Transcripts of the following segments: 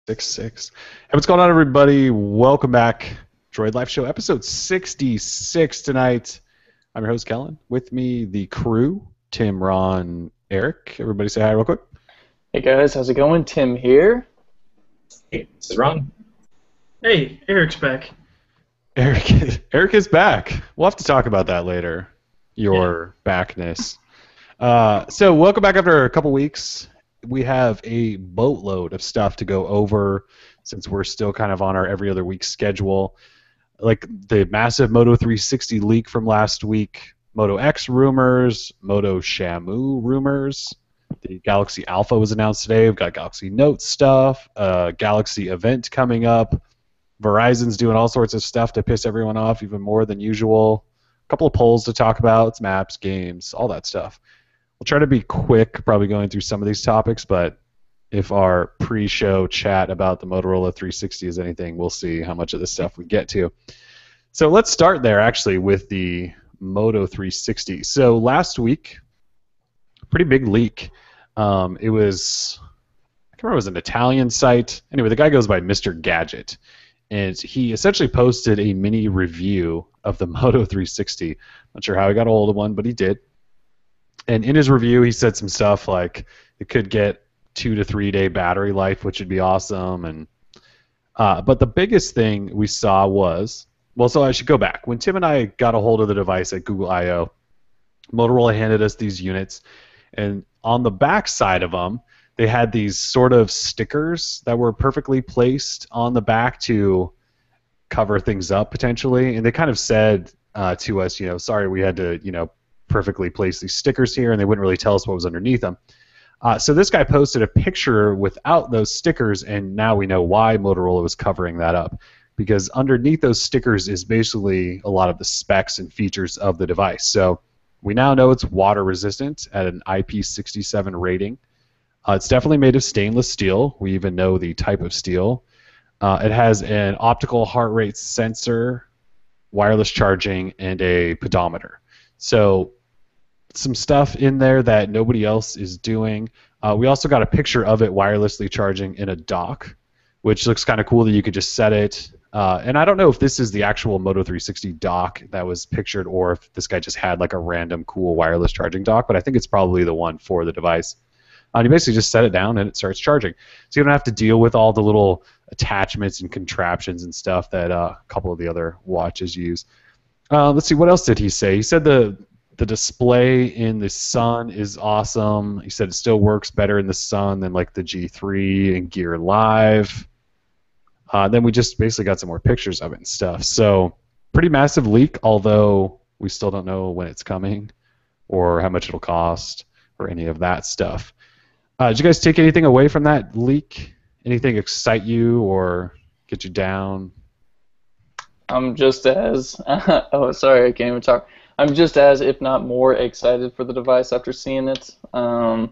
6. Hey, what's going on, everybody? Welcome back. Droid Life Show, episode 66 tonight. I'm your host, Kellen. With me, the crew, Tim, Ron, Eric. Everybody say hi real quick. Hey guys, how's it going? Tim here. Hey, this is Ron. Hey, Eric's back. Eric is back. We'll have to talk about that later, your backness. So welcome back after a couple weeks. We have a boatload of stuff to go over since we're still kind of on our every other week schedule. Like the massive Moto 360 leak from last week, Moto X rumors, Moto Shamu rumors. The Galaxy Alpha was announced today. We've got Galaxy Note stuff, Galaxy event coming up. Verizon's doing all sorts of stuff to piss everyone off even more than usual. A couple of polls to talk about, it's maps, games, all that stuff. We'll try to be quick, probably going through some of these topics, but if our pre-show chat about the Motorola 360 is anything, we'll see how much of this stuff we get to. So let's start there, actually, with the Moto 360. So last week, pretty big leak. It was, I can't remember, it was an Italian site. Anyway, the guy goes by Mr. Gadget, and he essentially posted a mini review of the Moto 360. Not sure how he got a hold of one, but he did. And in his review, he said some stuff like it could get 2 to 3 day battery life, which would be awesome. And but the biggest thing we saw was, well, so I should go back. When Tim and I got a hold of the device at Google I/O, Motorola handed us these units, and on the back side of them, they had these sort of stickers that were perfectly placed on the back to cover things up potentially. And they kind of said to us, sorry, we had to, perfectly place these stickers here, and they wouldn't really tell us what was underneath them. So this guy posted a picture without those stickers, and now we know why Motorola was covering that up. Because underneath those stickers is basically a lot of the specs and features of the device. So we now know it's water resistant at an IP67 rating. It's definitely made of stainless steel. We even know the type of steel. It has an optical heart rate sensor, wireless charging, and a pedometer. So some stuff in there that nobody else is doing. We also got a picture of it wirelessly charging in a dock, which looks kind of cool that you could just set it. And I don't know if this is the actual Moto 360 dock that was pictured or if this guy just had like a random cool wireless charging dock, but I think it's probably the one for the device. You basically just set it down and it starts charging. So you don't have to deal with all the little attachments and contraptions and stuff that a couple of the other watches use. Let's see, what else did he say? He said the display in the sun is awesome. He said it still works better in the sun than like the G3 and Gear Live. Then we just basically got some more pictures of it and stuff. So pretty massive leak, although we still don't know when it's coming or how much it'll cost or any of that stuff. Did you guys take anything away from that leak? Anything excite you or get you down? I'm just as oh, sorry, I can't even talk. I'm just as, if not more, excited for the device after seeing it. I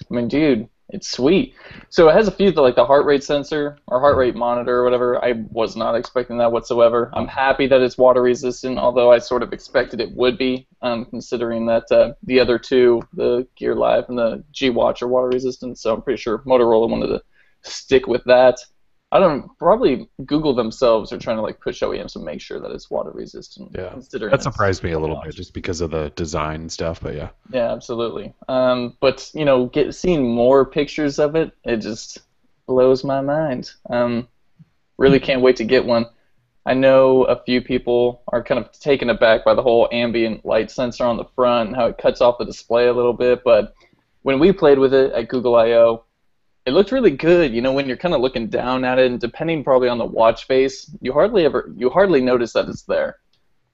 mean, dude, it's sweet. So it has a few, like the heart rate sensor or heart rate monitor or whatever. I was not expecting that whatsoever. I'm happy that it's water resistant, although I sort of expected it would be, considering that the other two, the Gear Live and the G Watch, are water resistant. So I'm pretty sure Motorola wanted to stick with that. I don't probably Google themselves are trying to like push OEMs to make sure that it's water resistant. Yeah, that surprised me a little bit just because of the design and stuff. But yeah. Yeah, absolutely. But seeing more pictures of it, it just blows my mind. Really can't wait to get one. I know a few people are kind of taken aback by the whole ambient light sensor on the front and how it cuts off the display a little bit. But when we played with it at Google I/O, it looked really good, when you're kind of looking down at it, and depending probably on the watch face, you hardly notice that it's there.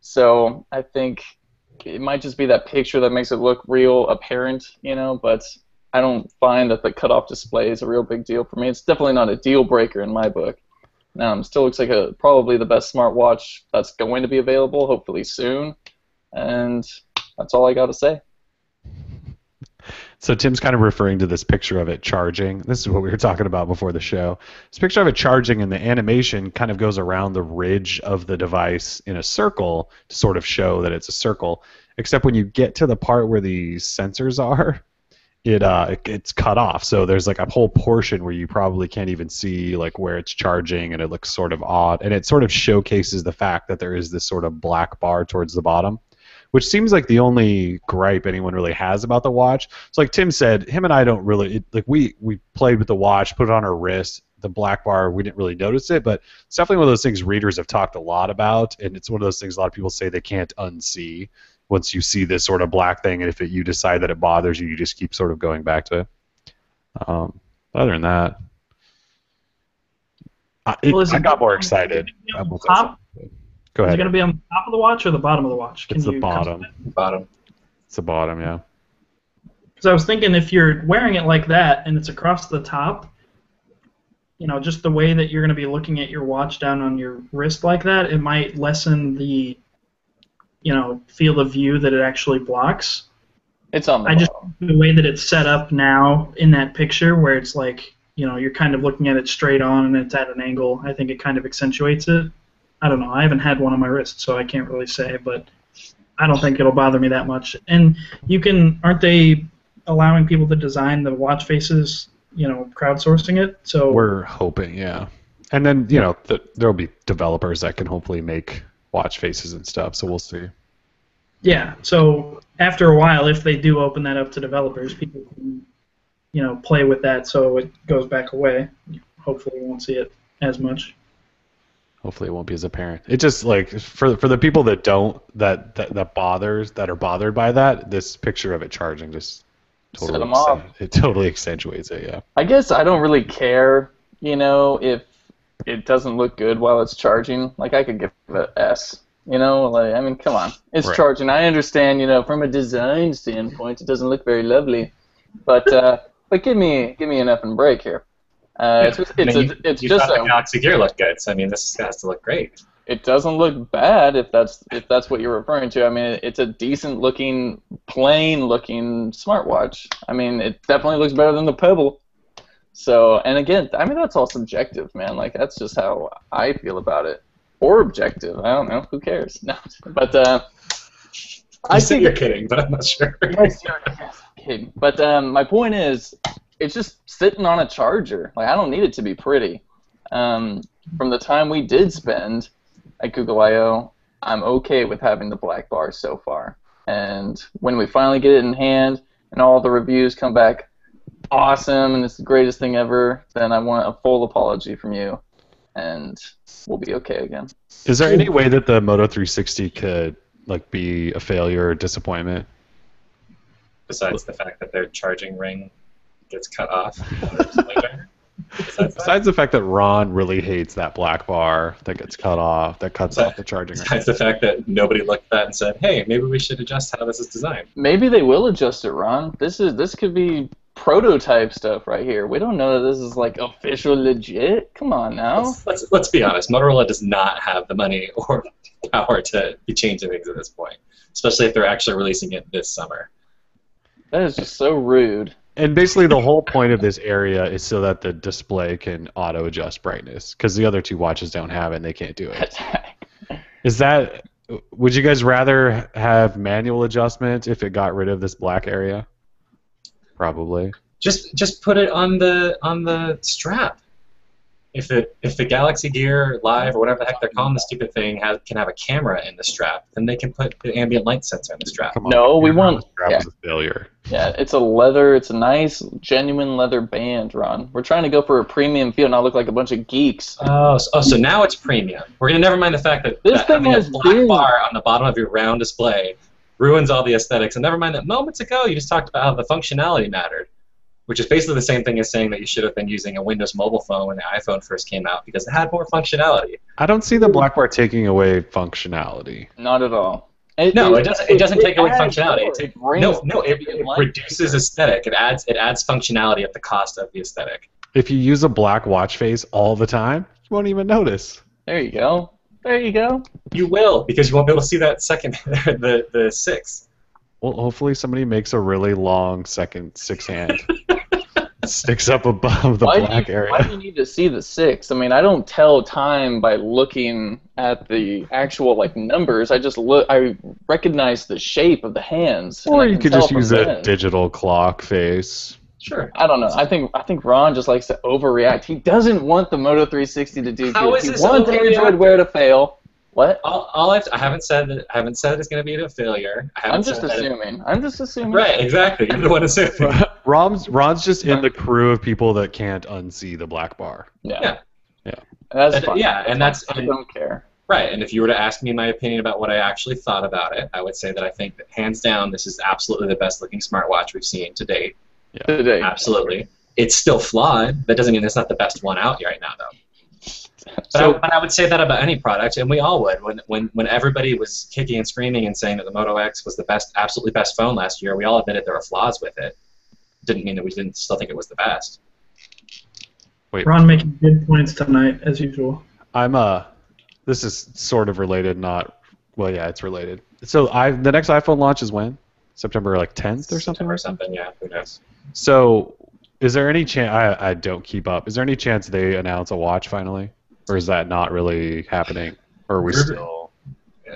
So I think it might just be that picture that makes it look real apparent, but I don't find that the cutoff display is a real big deal for me. It's definitely not a deal breaker in my book. Still looks like probably the best smartwatch that's going to be available, hopefully soon, and that's all I got to say. So Tim's kind of referring to this picture of it charging. This is what we were talking about before the show. This picture of it charging, and the animation kind of goes around the ridge of the device in a circle to sort of show that it's a circle. Except when you get to the part where the sensors are, it's cut off. So there's like a whole portion where you probably can't even see like where it's charging, and it looks sort of odd. And it sort of showcases the fact that there is this sort of black bar towards the bottom, which seems like the only gripe anyone really has about the watch. So like Tim said, him and I don't really we played with the watch, put it on our wrist. The black bar, we didn't really notice it, but it's definitely one of those things readers have talked a lot about, and it's one of those things a lot of people say they can't unsee once you see this sort of black thing, and if you decide that it bothers you, you just keep sort of going back to it. Other than that, I got more excited. Top? Go Is ahead. it going to be on the top of the watch or the bottom of the watch? It's the bottom. Bottom. It's the bottom, yeah. Because I was thinking if you're wearing it like that and it's across the top, you know, just the way that you're going to be looking at your watch down on your wrist like that, it might lessen the, you know, field of view that it actually blocks. It's on the just bottom. the way that it's set up now in that picture, where it's like, you know, you're kind of looking at it straight on and it's at an angle. I think it kind of accentuates it. I don't know. I haven't had one on my wrist, so I can't really say, but I don't think it'll bother me that much. And you can, aren't they allowing people to design the watch faces, you know, crowdsourcing it? So We're hoping, yeah. And then, you know, there'll be developers that can hopefully make watch faces and stuff, so we'll see. yeah, so after a while, if they do open that up to developers, people can, you know, play with that so it goes back away. Hopefully we won't see it as much. Hopefully it won't be as apparent. It just like for the people that don't that are bothered by that, this picture of it charging just Set totally 'em off. it totally accentuates it, yeah. I guess I don't really care, you know, if it doesn't look good while it's charging. Like, I could give it an S. You know, like, I mean, come on. It's Right. charging. I understand, you know, from a design standpoint, it doesn't look very lovely. But give me an effing break here. It's just You just thought the Galaxy Gear looked good, so I mean, this has to look great. it doesn't look bad if that's what you're referring to. I mean, it's a decent looking, plain looking smartwatch. I mean, it definitely looks better than the Pebble. So, and again, I mean, that's all subjective, man. Like, that's just how I feel about it, or objective. I don't know. Who cares? No, but I think you're kidding, but I'm not sure. Yes, I'm kidding. But my point is, it's just sitting on a charger. Like, I don't need it to be pretty. From the time we did spend at Google I/O, I'm okay with having the black bar so far. And when we finally get it in hand and all the reviews come back awesome and it's the greatest thing ever, then I want a full apology from you, and we'll be okay again. Is there any way that the Moto 360 could like be a failure or disappointment? Besides the fact that their charging ring gets cut off. Besides the fact that Ron really hates that black bar that gets cut off, that cuts off the charging ring. Besides the fact that nobody looked at that and said, hey, maybe we should adjust how this is designed. Maybe they will adjust it, Ron. This could be prototype stuff right here. We don't know that this is like official legit. Come on now. Let's be honest. Motorola does not have the money or power to be changing things at this point, especially if they're actually releasing it this summer. That is just so rude. And basically the whole point of this area is so that the display can auto-adjust brightness, because the other two watches don't have it and they can't do it. Would you guys rather have manual adjustment if it got rid of this black area? Probably. Just put it on the strap. If the Galaxy Gear Live or whatever the heck they're calling the stupid thing can have a camera in the strap, then they can put the ambient light sensor in the strap. Come on, No, we the want. strap Yeah. was a failure. Yeah, it's a nice, genuine leather band, Ron. We're trying to go for a premium feel, not look like a bunch of geeks. So now it's premium. We're gonna never mind the fact that, This that thing having a has black been- bar on the bottom of your round display ruins all the aesthetics, and never mind that moments ago you just talked about how the functionality mattered, which is basically the same thing as saying that you should have been using a Windows mobile phone when the iPhone first came out because it had more functionality. I don't see the black bar taking away functionality. Not at all. It doesn't take away adds functionality. more. It reduces aesthetic. It adds functionality at the cost of the aesthetic. If you use a black watch face all the time, you won't even notice. There you go. There you go. You will, because you won't be able to see that second, the 6. Well, hopefully somebody makes a really long second 6 hand. Sticks up above the black area. Why do you need to see the 6? I mean, I don't tell time by looking at the actual like numbers. I just look. I recognize the shape of the hands. Or and I you can could tell just from use a then. digital clock face. Sure. I don't know. I think Ron just likes to overreact. He doesn't want the Moto 360 to do How good. is He this wants Android overreacting? Wear to fail. What? I haven't said that. I haven't said it's going to be a failure. I haven't I'm just said that assuming. I'm just assuming. Right, exactly. You're the one assuming. Ron's just in the crew of people that can't unsee the black bar. Yeah. Yeah. That's fine. Yeah, and that's I don't care. right. And if you were to ask me my opinion about what I actually thought about it, I would say that I think that hands down, this is absolutely the best looking smartwatch we've seen to date. Yeah. Today. Absolutely. It's still flawed. That doesn't mean it's not the best one out right now, though. But I would say that about any product, and we all would. When everybody was kicking and screaming and saying that the Moto X was the best, absolutely best phone last year, we all admitted there were flaws with it. Didn't mean that we didn't still think it was the best. Wait, Ron making good points tonight, as usual. this is sort of related, not, well, yeah, it's related. So the next iPhone launch is when? September like 10th or something? Or something, yeah. Who knows? So is there any chance, I don't keep up, is there any chance they announce a watch finally? Or is that not really happening? Or are we still...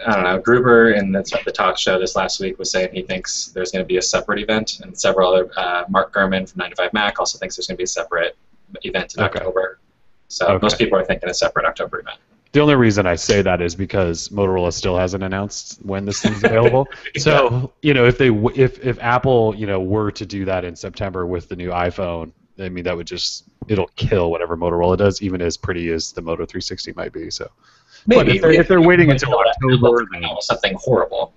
I don't know. Gruber in the talk show this last week was saying he thinks there's going to be a separate event, and several other, Mark Gurman from 9to5 Mac also thinks there's going to be a separate event in October. So most people are thinking a separate October event. The only reason I say that is because Motorola still hasn't announced when this thing's available. So, if Apple, were to do that in September with the new iPhone, I mean, that would it'll kill whatever Motorola does, even as pretty as the Moto 360 might be. So, maybe if they're waiting until October, then something horrible.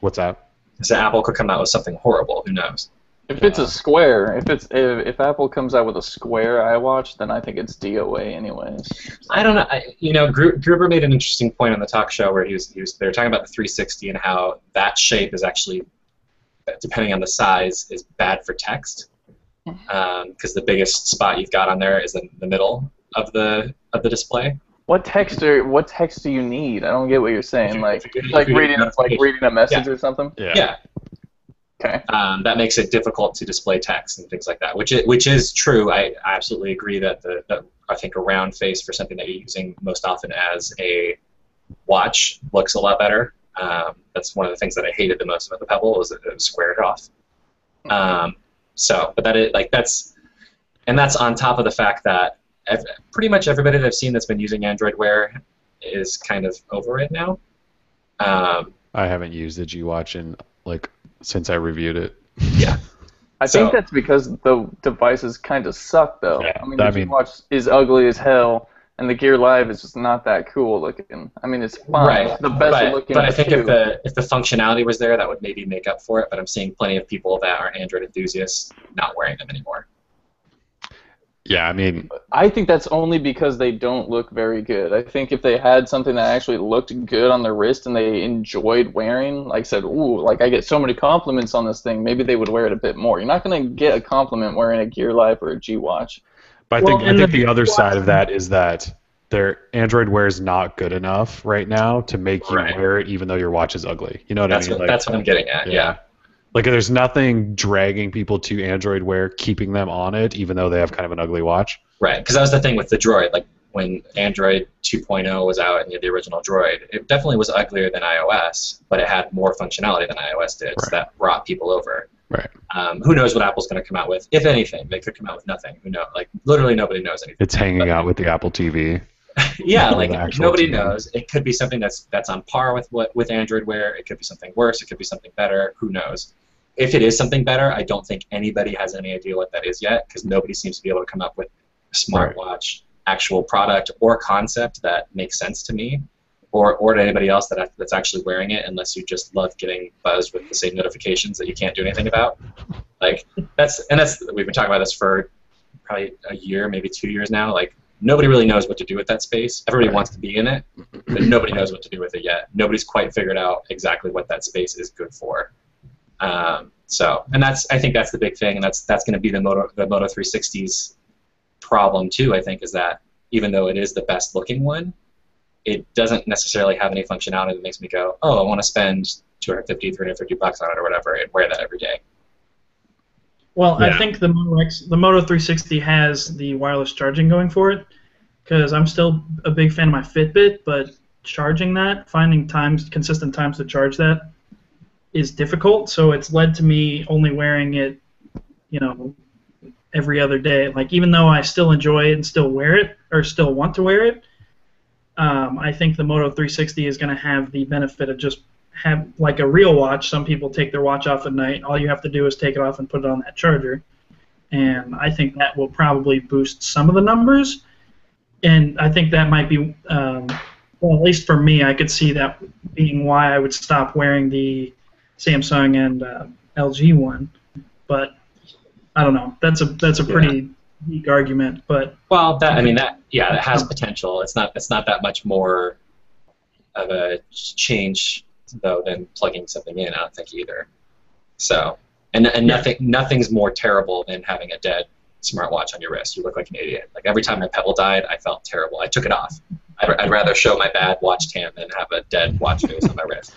What's that? So Apple could come out with something horrible. Who knows? If it's a square, if Apple comes out with a square iWatch, then I think it's DOA anyways. I don't know. Gruber made an interesting point on the talk show where they were talking about the 360 and how that shape is actually, depending on the size, is bad for text. Because the biggest spot you've got on there is in the middle of the display. What text do you need? I don't get what you're saying. Reading a message or something. Yeah. Okay. That makes it difficult to display text and things like that, which is true. I absolutely agree that I think a round face for something that you're using most often as a watch looks a lot better. That's one of the things that I hated the most about the Pebble was that it was squared off. That's on top of the fact that pretty much everybody that I've seen that's been using Android Wear is kind of over it now. I haven't used the G Watch since I reviewed it. Yeah. I think that's because the devices kind of suck, though. Yeah, the G Watch is ugly as hell, and the Gear Live is just not that cool looking. I mean, it's fine. Right. It's the best looking. But I think if the functionality was there, that would maybe make up for it. But I'm seeing plenty of people that are Android enthusiasts not wearing them anymore. Yeah, I mean... I think that's only because they don't look very good. I think if they had something that actually looked good on their wrist and they enjoyed wearing, said, ooh, I get so many compliments on this thing, maybe they would wear it a bit more. You're not going to get a compliment wearing a Gear Live or a G Watch. But I think the other side of that is that their Android Wear is not good enough right now to make you wear it even though your watch is ugly. You know what I mean? That's what I'm getting at, yeah. There's nothing dragging people to Android Wear, keeping them on it, even though they have kind of an ugly watch. Right, because that was the thing with the Droid. When Android 2.0 was out and you had the original Droid, it definitely was uglier than iOS, but it had more functionality than iOS did, so that brought people over. Right. Who knows what Apple's going to come out with? If anything, they could come out with nothing. Who knows? Literally nobody knows anything. It's hanging out with the Apple TV. Yeah, nobody TV. knows. It could be something that's on par with Android Wear. It could be something worse. It could be something better. Who knows? If it is something better, I don't think anybody has any idea what that is yet, because nobody seems to be able to come up with a smartwatch actual product or concept that makes sense to me, or to anybody else that's actually wearing it, unless you just love getting buzzed with the same notifications that you can't do anything about. We've been talking about this for probably a year, maybe 2 years now. Nobody really knows what to do with that space. Everybody wants to be in it, but nobody knows what to do with it yet. Nobody's quite figured out exactly what that space is good for. I think that's the big thing, and that's going to be the Moto 360's problem too. I think is that even though it is the best looking one, it doesn't necessarily have any functionality that makes me go, oh, I want to spend $250, $350 on it or whatever, and wear that every day. Well, I Yeah. think the Moto 360 has the wireless charging going for it, because I'm still a big fan of my Fitbit, but charging that, finding consistent times to charge that is difficult. So it's led to me only wearing it, you know, every other day. Like even though I still enjoy it and still wear it or still want to wear it, I think the Moto 360 is going to have the benefit of just have like a real watch. Some people take their watch off at night. All you have to do is take it off and put it on that charger, and I think that will probably boost some of the numbers. And I think that might be, well, at least for me, I could see that being why I would stop wearing the Samsung and LG one. But I don't know. That's a pretty weak argument. But Well, that has potential. It's not that much more of a change though than plugging something in. I don't think either. So, and nothing's more terrible than having a dead smartwatch on your wrist. You look like an idiot. Like every time my Pebble died, I felt terrible. I took it off. I'd rather show my bad watch tan than have a dead watch face on my wrist.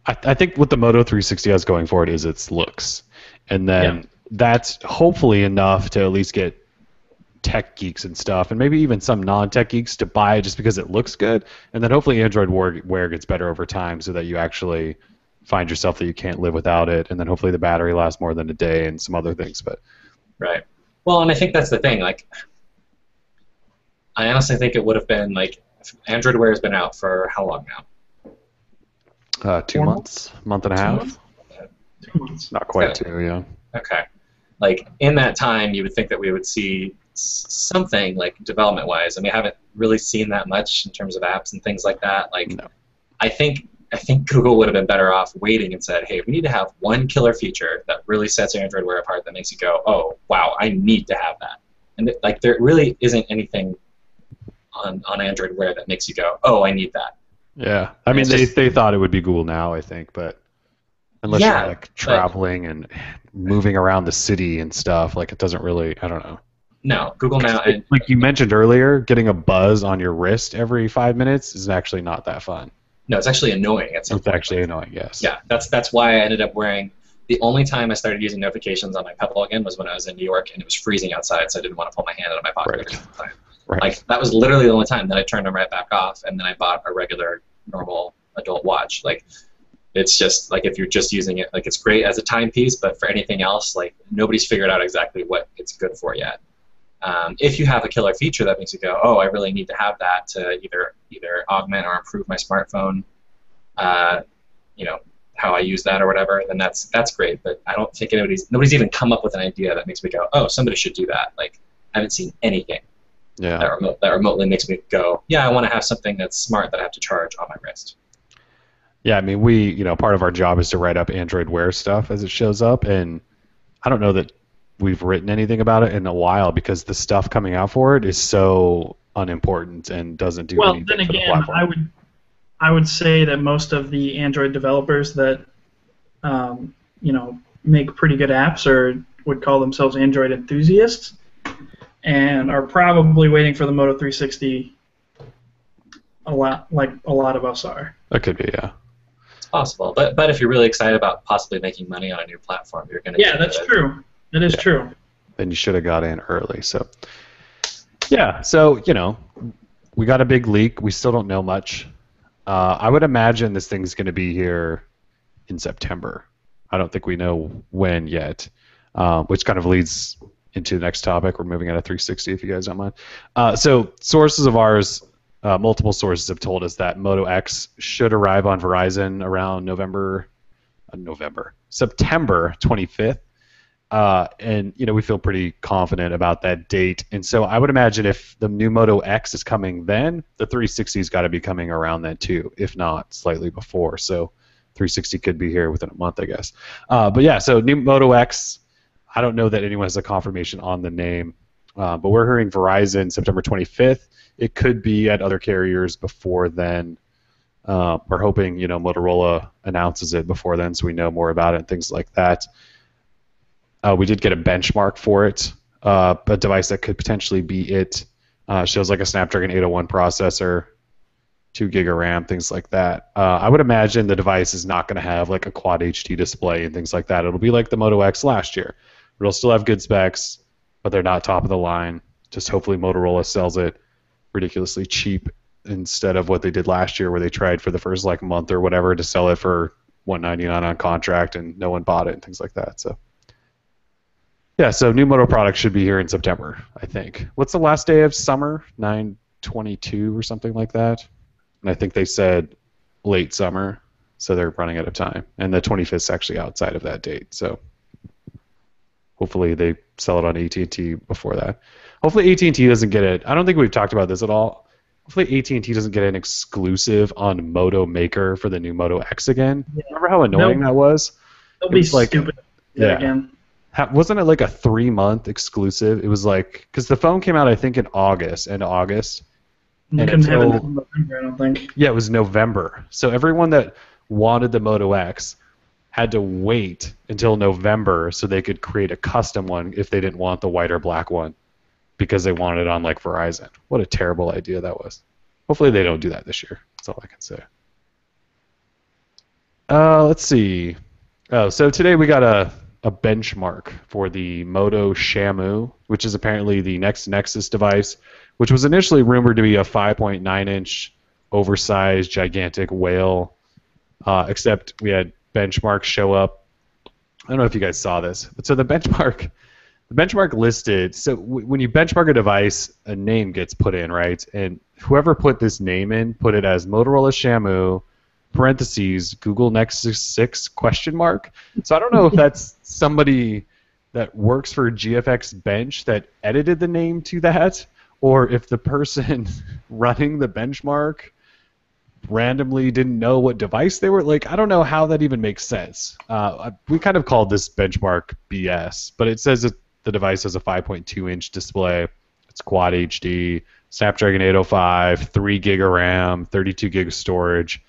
I think what the Moto 360 has going for it is its looks, and then that's hopefully enough to at least get tech geeks and stuff, and maybe even some non-tech geeks to buy it just because it looks good, and then hopefully Android Wear gets better over time so that you actually find yourself that you can't live without it, and then hopefully the battery lasts more than a day and some other things. But right. Well, and I think that's the thing. Like, I honestly think it would have been like Android Wear has been out for how long now? 2 months, month and a half. 2 months. Not quite two, yeah. Okay. Like in that time, you would think that we would see something like development-wise, and we haven't really seen that much in terms of apps and things like that. Like, No. I think Google would have been better off waiting and said, "Hey, we need to have one killer feature that really sets Android Wear apart that makes you go, oh, wow, I need to have that." And like, there really isn't anything on Android Wear that makes you go, oh, I need that. Yeah, I mean, they thought it would be Google Now, I think, but unless you're like traveling and moving around the city and stuff, like it doesn't really, I don't know. No, Google Now, and like you mentioned earlier, getting a buzz on your wrist every 5 minutes is actually not that fun. no, it's actually annoying at some It's point. actually annoying, yes. Yeah, that's why I ended up wearing. The only time I started using notifications on my Pebble again was when I was in New York and it was freezing outside, so I didn't want to pull my hand out of my pocket every single time. Right. Like that was literally the only time. Then I turned them right back off, and then I bought a regular, normal adult watch. Like, it's just like if you're just using it, like it's great as a timepiece, but for anything else, like nobody's figured out exactly what it's good for yet. If you have a killer feature that makes you go, oh, I really need to have that to either augment or improve my smartphone, you know, how I use that or whatever, then that's great. But I don't think nobody's even come up with an idea that makes me go, oh, somebody should do that. Like, I haven't seen anything that remotely makes me go, yeah, I want to have something that's smart that I have to charge on my wrist. Yeah, I mean, part of our job is to write up Android Wear stuff as it shows up, and I don't know that we've written anything about it in a while because the stuff coming out for it is so unimportant and doesn't do anything then for the again, platform. I would say that most of the Android developers that make pretty good apps or would call themselves Android enthusiasts and are probably waiting for the Moto 360 a lot, like a lot of us are. That could be, yeah. It's possible, but if you're really excited about possibly making money on a new platform, you're going to. Yeah, that's true. That is true. Then you should have got in early. So, yeah. So we got a big leak. We still don't know much. I would imagine this thing's going to be here in September. I don't think we know when yet, which kind of leads into the next topic. We're moving out of 360, if you guys don't mind. So sources of ours, multiple sources have told us that Moto X should arrive on Verizon around September 25th. And we feel pretty confident about that date. And so I would imagine if the new Moto X is coming then, the 360's got to be coming around then too, if not slightly before. So 360 could be here within a month, I guess. But yeah, so new Moto X, I don't know that anyone has a confirmation on the name, but we're hearing Verizon September 25th. It could be at other carriers before then. We're hoping Motorola announces it before then so we know more about it and things like that. We did get a benchmark for it, a device that could potentially be it. Shows like a Snapdragon 801 processor, 2 gig of RAM, things like that. I would imagine the device is not going to have like a Quad HD display and things like that. It'll be like the Moto X last year, It'll still have good specs, but they're not top of the line. Just hopefully Motorola sells it ridiculously cheap instead of what they did last year, where they tried for the first like month or whatever to sell it for $199 on contract and no one bought it and things like that. So yeah, so new Moto products should be here in September, I think. What's the last day of summer? 9/22 or something like that. And I think they said late summer, so they're running out of time. And the 25th is actually outside of that date, so hopefully they sell it on AT&T before that. Hopefully AT&T doesn't get it. I don't think we've talked about this at all. Hopefully AT&T doesn't get an exclusive on Moto Maker for the new Moto X again. Yeah. Remember how annoying that was? It'll be like, stupid. Yeah. Again. Wasn't it like a 3-month exclusive? It was like, because the phone came out, I think, in August, end of August. You couldn't have it in November, I don't think. Yeah, it was November. So everyone that wanted the Moto X had to wait until November so they could create a custom one if they didn't want the white or black one because they wanted it on like Verizon. What a terrible idea that was. Hopefully they don't do that this year. That's all I can say. Let's see. Oh, so today we got a benchmark for the Moto Shamu, which is apparently the next Nexus device, which was initially rumored to be a 5.9-inch oversized gigantic whale, except we had benchmarks show up. I don't know if you guys saw this, but so the benchmark listed, so when you benchmark a device, a name gets put in, right? And whoever put this name in put it as Motorola Shamu, parentheses, Google Nexus 6, question mark. So I don't know if that's somebody that works for GFX Bench that edited the name to that, or if the person running the benchmark randomly didn't know what device they were. Like, I don't know how that even makes sense. We kind of called this benchmark BS, but it says that the device has a 5.2-inch display. It's Quad HD, Snapdragon 805, 3 gig of RAM, 32 gig of storage,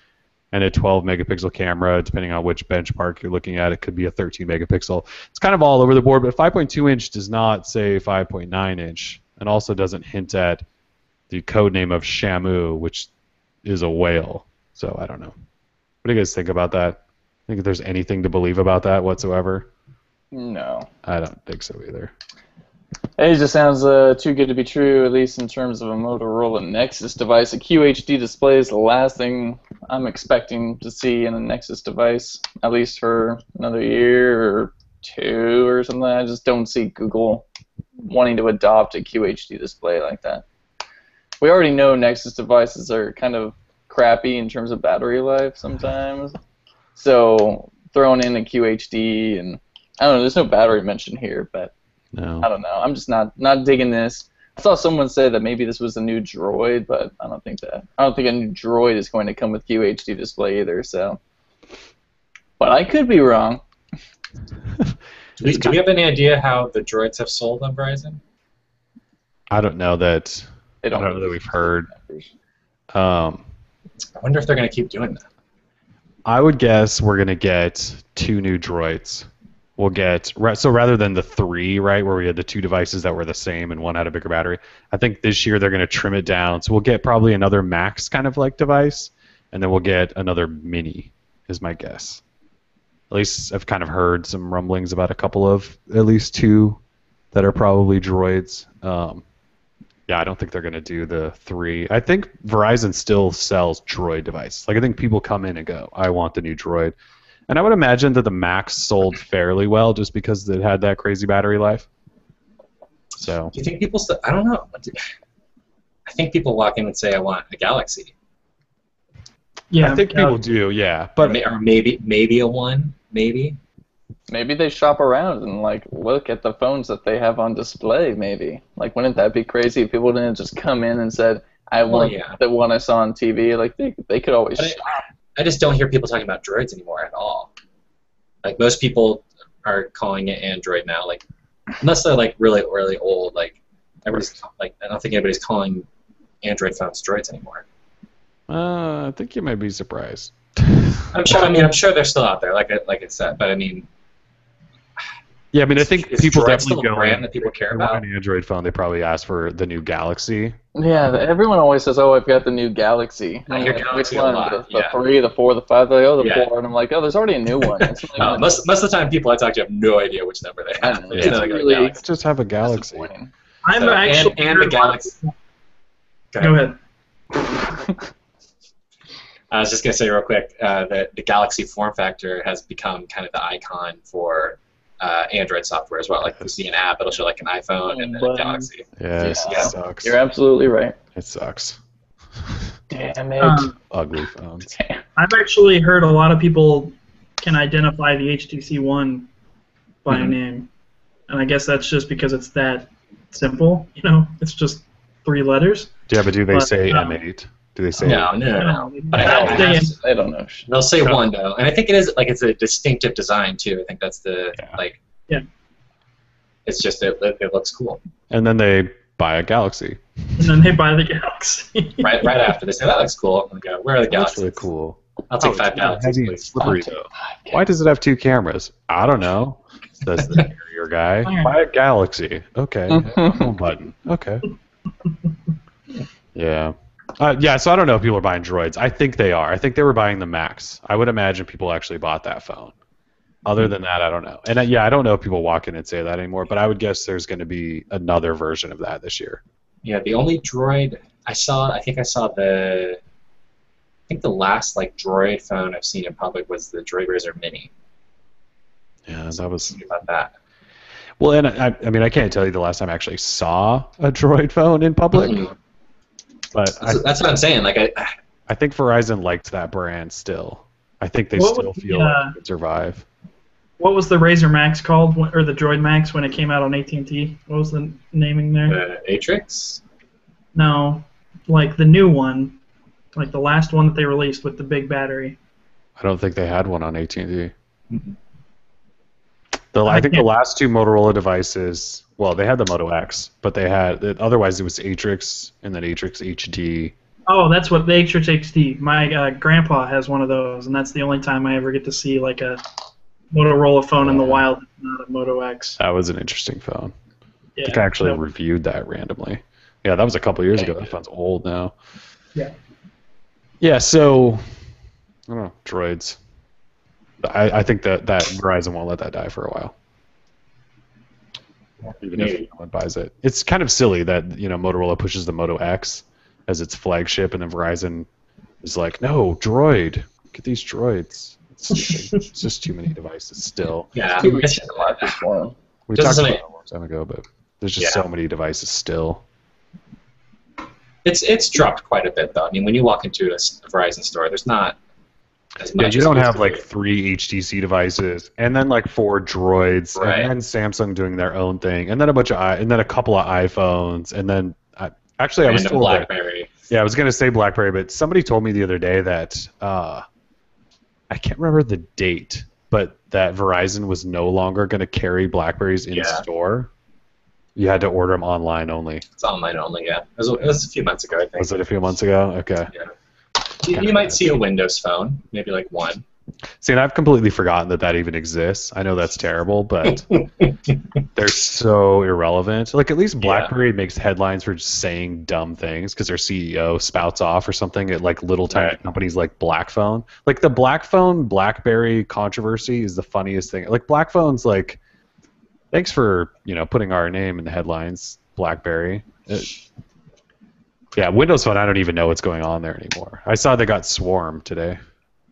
and a 12 megapixel camera. Depending on which benchmark you're looking at, it could be a 13 megapixel. It's kind of all over the board, but 5.2-inch does not say 5.9-inch, and also doesn't hint at the code name of Shamu, which is a whale. So I don't know. What do you guys think about that? Think there's anything to believe about that whatsoever? No. I don't think so either. It just sounds too good to be true, at least in terms of a Motorola Nexus device. A QHD display is the last thing I'm expecting to see in a Nexus device, at least for another year or two or something. I just don't see Google wanting to adopt a QHD display like that. We already know Nexus devices are kind of crappy in terms of battery life sometimes. So throwing in a QHD, and I don't know, there's no battery mentioned here, but no. I don't know. I'm just not digging this. I saw someone say that maybe this was a new Droid, but I don't think that. I don't think a new Droid is going to come with QHD display either. So, but I could be wrong. Do we have any idea how the Droids have sold on Verizon? I don't know that. I don't know that we've heard. I wonder if they're going to keep doing that. I would guess we're going to get 2 new Droids. We'll get, so rather than the 3, right, where we had the 2 devices that were the same and one had a bigger battery, I think this year they're going to trim it down. So we'll get probably another Max kind of like device, and then we'll get another Mini, is my guess. At least I've kind of heard some rumblings about a couple of, at least 2 that are probably Droids. Yeah, I don't think they're going to do the 3. I think Verizon still sells Droid devices. Like, I think people come in and go, I want the new Droid. And I would imagine that the Max sold fairly well just because it had that crazy battery life. So. Do you think people still, I don't know. I think people walk in and say, I want a Galaxy. Yeah, I think people do, yeah. But or maybe a 1, maybe. Maybe they shop around and like look at the phones that they have on display. Maybe like wouldn't that be crazy if people didn't just come in and said, "I want the one I saw on TV." Like they could always shop. I just don't hear people talking about Droids anymore at all. Like most people are calling it Android now. Like unless they're like really old. Like everybody's like I don't think anybody's calling Android phones Droids anymore. I think you might be surprised. I'm sure. I mean, I'm sure they're still out there, like I said. But I mean. Yeah, I mean, I think people Droid definitely still a go brand that people care about. An Android phone, they probably ask for the new Galaxy. Yeah, everyone always says, "Oh, I've got the new Galaxy." I I'm hear like, Galaxy which a one? lot, The yeah. 3, the 4, the 5? They're like, "Oh, the Yeah. 4," and I'm like, "Oh, there's already a new one." It's not even Most of the time, people I talk to have no idea which number they I have. know, They just it's know they got a really Galaxy. Just have a Galaxy. disappointing. I've So, actually and heard the Galaxy. Go ahead. I was just gonna say real quick that the Galaxy form factor has become kind of the icon for Android software as well. Like if you see an app, it'll show like an iPhone and then a Buttons. Galaxy. Yes, Yeah. it sucks. You're absolutely right. It sucks. Damn it. Ugly phones. I've actually heard a lot of people can identify the HTC One by Mhm. name, and I guess that's just because it's that simple. You know, it's just 3 letters. Yeah, but do they But, say M8? Do they say? No. But I don't know. they'll say So- one though, and I think it is like it's a distinctive design too. I think that's the Yeah. like. Yeah. It's just it looks cool. And then they buy a Galaxy. And then they buy the Galaxy. Right after they say that looks cool. I'm like, where are the That's Galaxies? really cool. I'll take Oh, 5 it's Galaxies, heavy and please. slippery though. Why does it have 2 cameras? I don't know. Says the carrier guy. Buy a Galaxy. Okay. Home button. Okay. Yeah. Yeah, so I don't know if people are buying Droids. I think they are. I think they were buying the Max. I would imagine people actually bought that phone. Other than that, I don't know. And yeah, I don't know if people walk in and say that anymore, but I would guess there's going to be another version of that this year. Yeah, the only Droid I saw, I think the last like Droid phone I've seen in public was the Droid Razr Mini. Yeah, that was. Think about that. Well, and I mean, I can't tell you the last time I actually saw a Droid phone in public, Mhm. but That's what I'm saying. Like I think Verizon liked that brand still. I think they What still was the, feel like it could survive. What was the Razer Max called, or the Droid Max when it came out on AT&T? What was the naming there? Atrix. No, like the new one, like the last one that they released with the big battery. I don't think they had one on AT&T. Mhm. I think the last 2 Motorola devices, well, they had the Moto X, but they had otherwise it was Atrix and then Atrix HD. Oh, that's what the Atrix XD. My grandpa has one of those, and that's the only time I ever get to see like a Motorola phone in the wild, not a Moto X. That was an interesting phone. Yeah, I think I actually that- reviewed that randomly. Yeah, that was a couple years ago. That phone's old now. Yeah. Yeah, so I don't know, Droids. I think that Verizon won't let that die for a while. Even if no one buys it. It's kind of silly that, Motorola pushes the Moto X as its flagship and then Verizon is like, no, Droid. Get these Droids. It's just too many devices still. Yeah. Too much in the market for 'em. We Just talked some- about it a long time ago, but there's just so many devices still. It's dropped quite a bit though. I mean, when you walk into a Verizon store, there's not as much. Yeah, you don't as have used to like be. 3 HTC devices, and then like 4 Droids, Right. and then Samsung doing their own thing, and then a couple of iPhones, and then actually I was Random told that. BlackBerry. Yeah, I was gonna say BlackBerry, but somebody told me the other day that I can't remember the date, but that Verizon was no longer going to carry BlackBerries in store. You had to order them online only. It's online only. Yeah, it was a few months ago, I think. Was it a few months ago? Okay. Yeah. You might see a Windows phone, maybe like one. See, and I've completely forgotten that even exists. I know that's terrible, but they're so irrelevant. Like, at least BlackBerry makes headlines for just saying dumb things because their CEO spouts off or something at, like, little tiny companies like Blackphone. Like, the BlackBerry controversy is the funniest thing. Like, Blackphone's like, thanks for, putting our name in the headlines, BlackBerry. Yeah, Windows Phone, I don't even know what's going on there anymore. I saw they got Swarm today,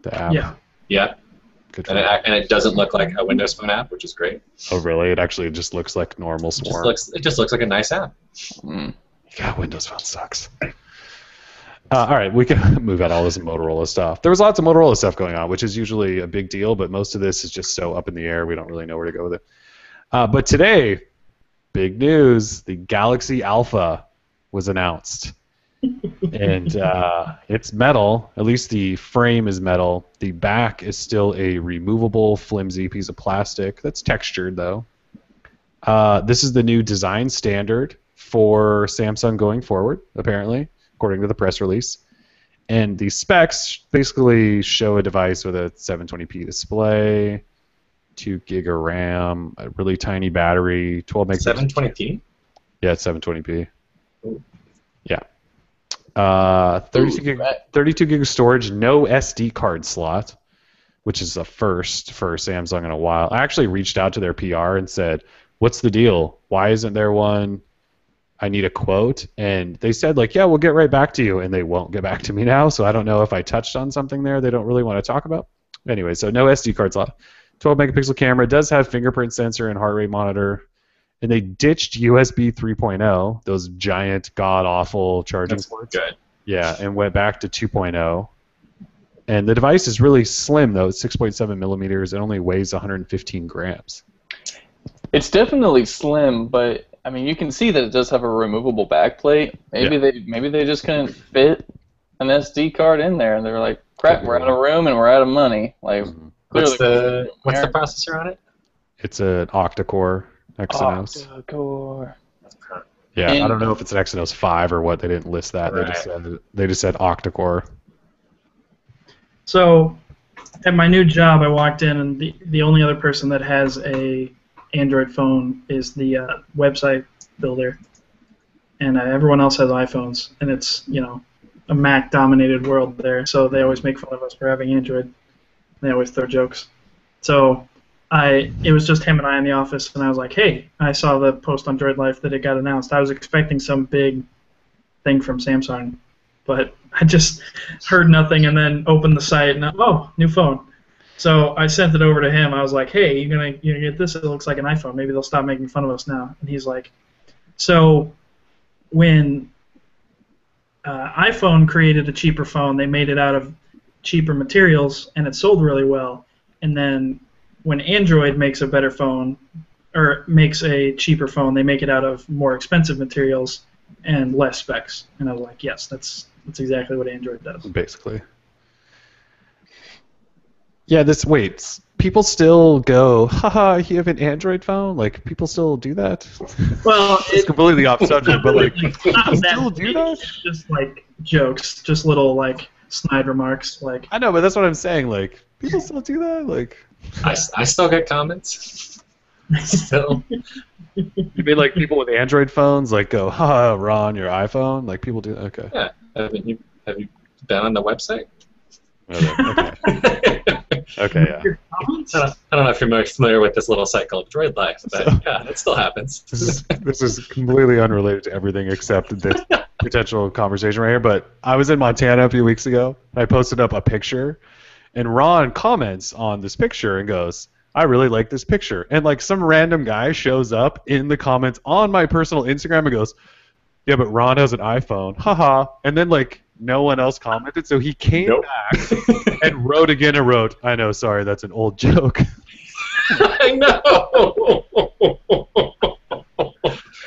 the app. Yeah. Yeah. Good for And it doesn't look like a Windows Phone app, which is great. Oh, really? It actually just looks like normal Swarm. It just looks like a nice app. God, Windows Phone sucks. All right, we can move out all this Motorola stuff. There was lots of Motorola stuff going on, which is usually a big deal, but most of this is just so up in the air, we don't really know where to go with it. But today, big news, the Galaxy Alpha was announced. And it's metal. At least the frame is metal. The back is still a removable, flimsy piece of plastic that's textured, though. This is the new design standard for Samsung going forward, apparently, according to the press release. And the specs basically show a device with a 720p display, 2 gig of RAM, a really tiny battery, 12 megapixels. 720p? Yeah, it's 720p. Ooh. Yeah. 32 gig of storage, no SD card slot, which is a first for Samsung in a while. I actually reached out to their PR and said, "What's the deal? Why isn't there one? I need a quote." And they said, like, "Yeah, we'll get right back to you," and they won't get back to me now. So I don't know if I touched on something there they don't really want to talk about. Anyway, so no SD card slot. 12 megapixel camera. It does have fingerprint sensor and heart rate monitor. And they ditched USB 3.0, those giant, god-awful charging ports. Good. Yeah, and went back to 2.0. And the device is really slim, though. It's 6.7 millimeters. It only weighs 115 grams. It's definitely slim, but I mean, you can see that it does have a removable backplate. Maybe they just couldn't fit an SD card in there, and they were like, "Crap, we're out of room and we're out of money." Like, what's the processor on it? It's an octa-core Exynos. Octa-core. Yeah, I don't know if it's an Exynos 5 or what. They didn't list that. Right. They just said octa-core. So, at my new job, I walked in, and the only other person that has a Android phone is the website builder, and everyone else has iPhones, and it's a Mac-dominated world there. So they always make fun of us for having Android. They always throw jokes. So it was just him and I in the office, and I was like, "Hey, I saw the post on Droid Life that it got announced. I was expecting some big thing from Samsung, but I just heard nothing, and then opened the site, and new phone." So I sent it over to him. I was like, "Hey, you're gonna get this? It looks like an iPhone. Maybe they'll stop making fun of us now." And he's like, "So when iPhone created a cheaper phone, they made it out of cheaper materials, and it sold really well. And then when Android makes a better phone, or makes a cheaper phone, they make it out of more expensive materials and less specs." And I was like, "Yes, that's exactly what Android does." Basically. Yeah, people still go, "Haha, you have an Android phone?" Like, people still do that? Well, it's completely off subject, but like, people still do that? Just like jokes, just little like snide remarks, like. I know, but that's what I'm saying. Like, people still do that? Like, I still get comments. Still. You mean like people with Android phones like go, "Haha, Ron, your iPhone"? Like, people do that? Okay. Yeah. Have you been on the website? Okay. Okay, yeah. I don't know if you're familiar with this little site called Droid Life, but yeah, it still happens. This is completely unrelated to everything except this potential conversation right here, but I was in Montana a few weeks ago, and I posted up a picture, and Ron comments on this picture and goes, "I really like this picture." And like some random guy shows up in the comments on my personal Instagram and goes, "Yeah, but Ron has an iPhone. Haha." And then like no one else commented, so he came back and wrote again and wrote, "I know, sorry, that's an old joke." I know.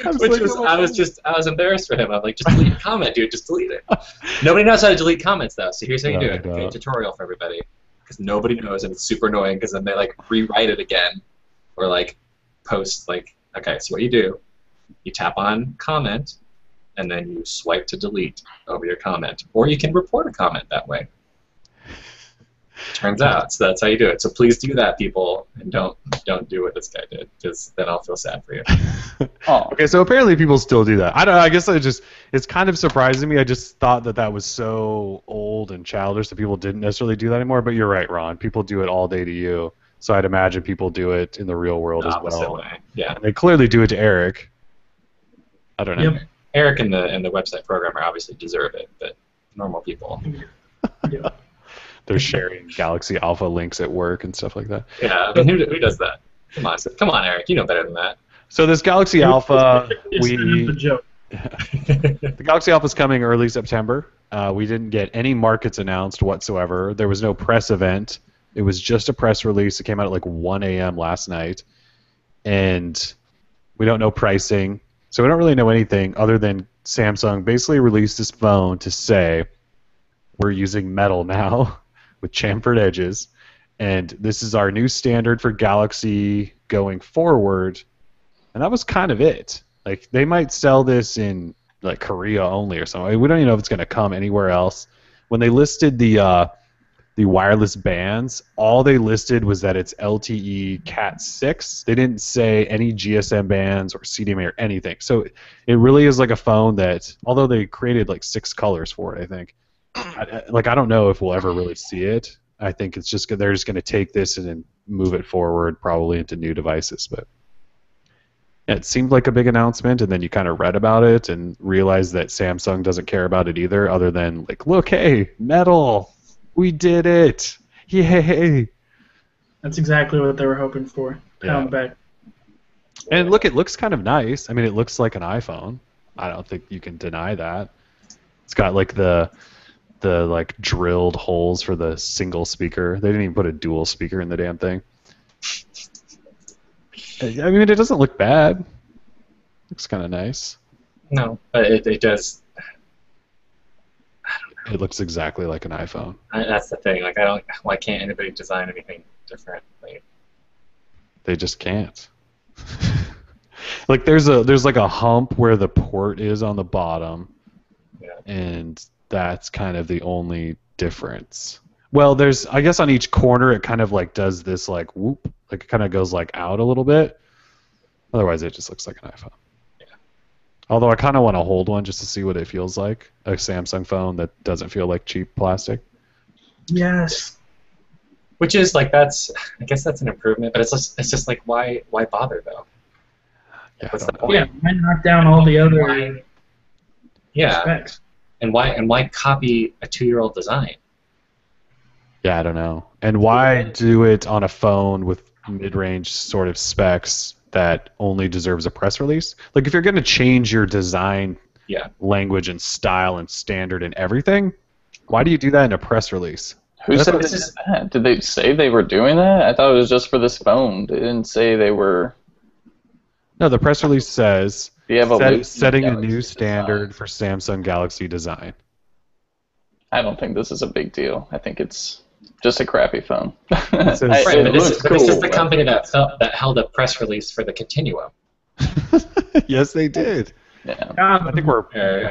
I was embarrassed for him. I'm like, just delete your comment, dude. Just delete it. Nobody knows how to delete comments though, so here's how you do it. Okay, tutorial for everybody, because nobody knows, and it's super annoying because then they like rewrite it again, or like post like, okay, so what you do, you tap on comment, and then you swipe to delete over your comment, or you can report a comment that way. Turns out, so that's how you do it. So please do that, people, and don't do what this guy did, because then I'll feel sad for you. Oh. Okay, so apparently people still do that. I guess it's kind of surprising me. I just thought that was so old and childish that people didn't necessarily do that anymore. But you're right, Ron. People do it all day to you. So I'd imagine people do it in the real world as well. Way. Yeah. And they clearly do it to Eric. I don't know. Yep. Eric and the website programmer obviously deserve it, but normal people. Yeah. They're sharing Galaxy Alpha links at work and stuff like that. Yeah, I mean, who does that? Come on, Eric. You know better than that. So this Galaxy Alpha, the Galaxy Alpha is coming early September. We didn't get any markets announced whatsoever. There was no press event. It was just a press release. It came out at like 1 a.m. last night, and we don't know pricing. So we don't really know anything other than Samsung basically released this phone to say we're using metal now with chamfered edges, and this is our new standard for Galaxy going forward. And that was kind of it. Like, they might sell this in like Korea only or something. We don't even know if it's going to come anywhere else. When they listed the the wireless bands, all they listed was that it's LTE Cat 6. They didn't say any GSM bands or CDMA or anything. So it really is like a phone that, although they created like 6 colors for it, I think. I don't know if we'll ever really see it. I think it's just they're just going to take this and then move it forward probably into new devices. But it seemed like a big announcement, and then you kind of read about it and realized that Samsung doesn't care about it either, other than like, look, hey, metal. We did it! Yay! That's exactly what they were hoping for. Yeah. Back. And look, it looks kind of nice. I mean, it looks like an iPhone. I don't think you can deny that. It's got like the like drilled holes for the single speaker. They didn't even put a dual speaker in the damn thing. I mean, it doesn't look bad. Looks kind of nice. No, but it does. It looks exactly like an iPhone. That's the thing. Like, I don't. Why can't anybody design anything different? Like, They just can't. Like there's like a hump where the port is on the bottom, yeah. and that's kind of the only difference. Well, there's, I guess on each corner it kind of like does this like whoop, like it kind of goes like out a little bit. Otherwise, it just looks like an iPhone. Although I kind of want to hold one just to see what it feels like, a Samsung phone that doesn't feel like cheap plastic. Yes. Which is like I guess that's an improvement, but it's just like why bother though? Yeah, What's I the don't know. point? Yeah, why knock down all the other Yeah, specs? and why copy a 2-year-old design? Yeah, I don't know. And why do it on a phone with mid-range sort of specs that only deserves a press release? Like if you're going to change your design language and style and standard and everything, why do you do that in a press release? Who said they did that? Did they say they were doing that? I thought it was just for this phone. They didn't say they were. No, the press release says setting a new Galaxy standard design. for Samsung Galaxy design. I don't think this is a big deal. I think it's just a crappy phone. It says- Right, It but looks this is the but- company that held a press release for the Continuum Yes, they did. Yeah. I think we're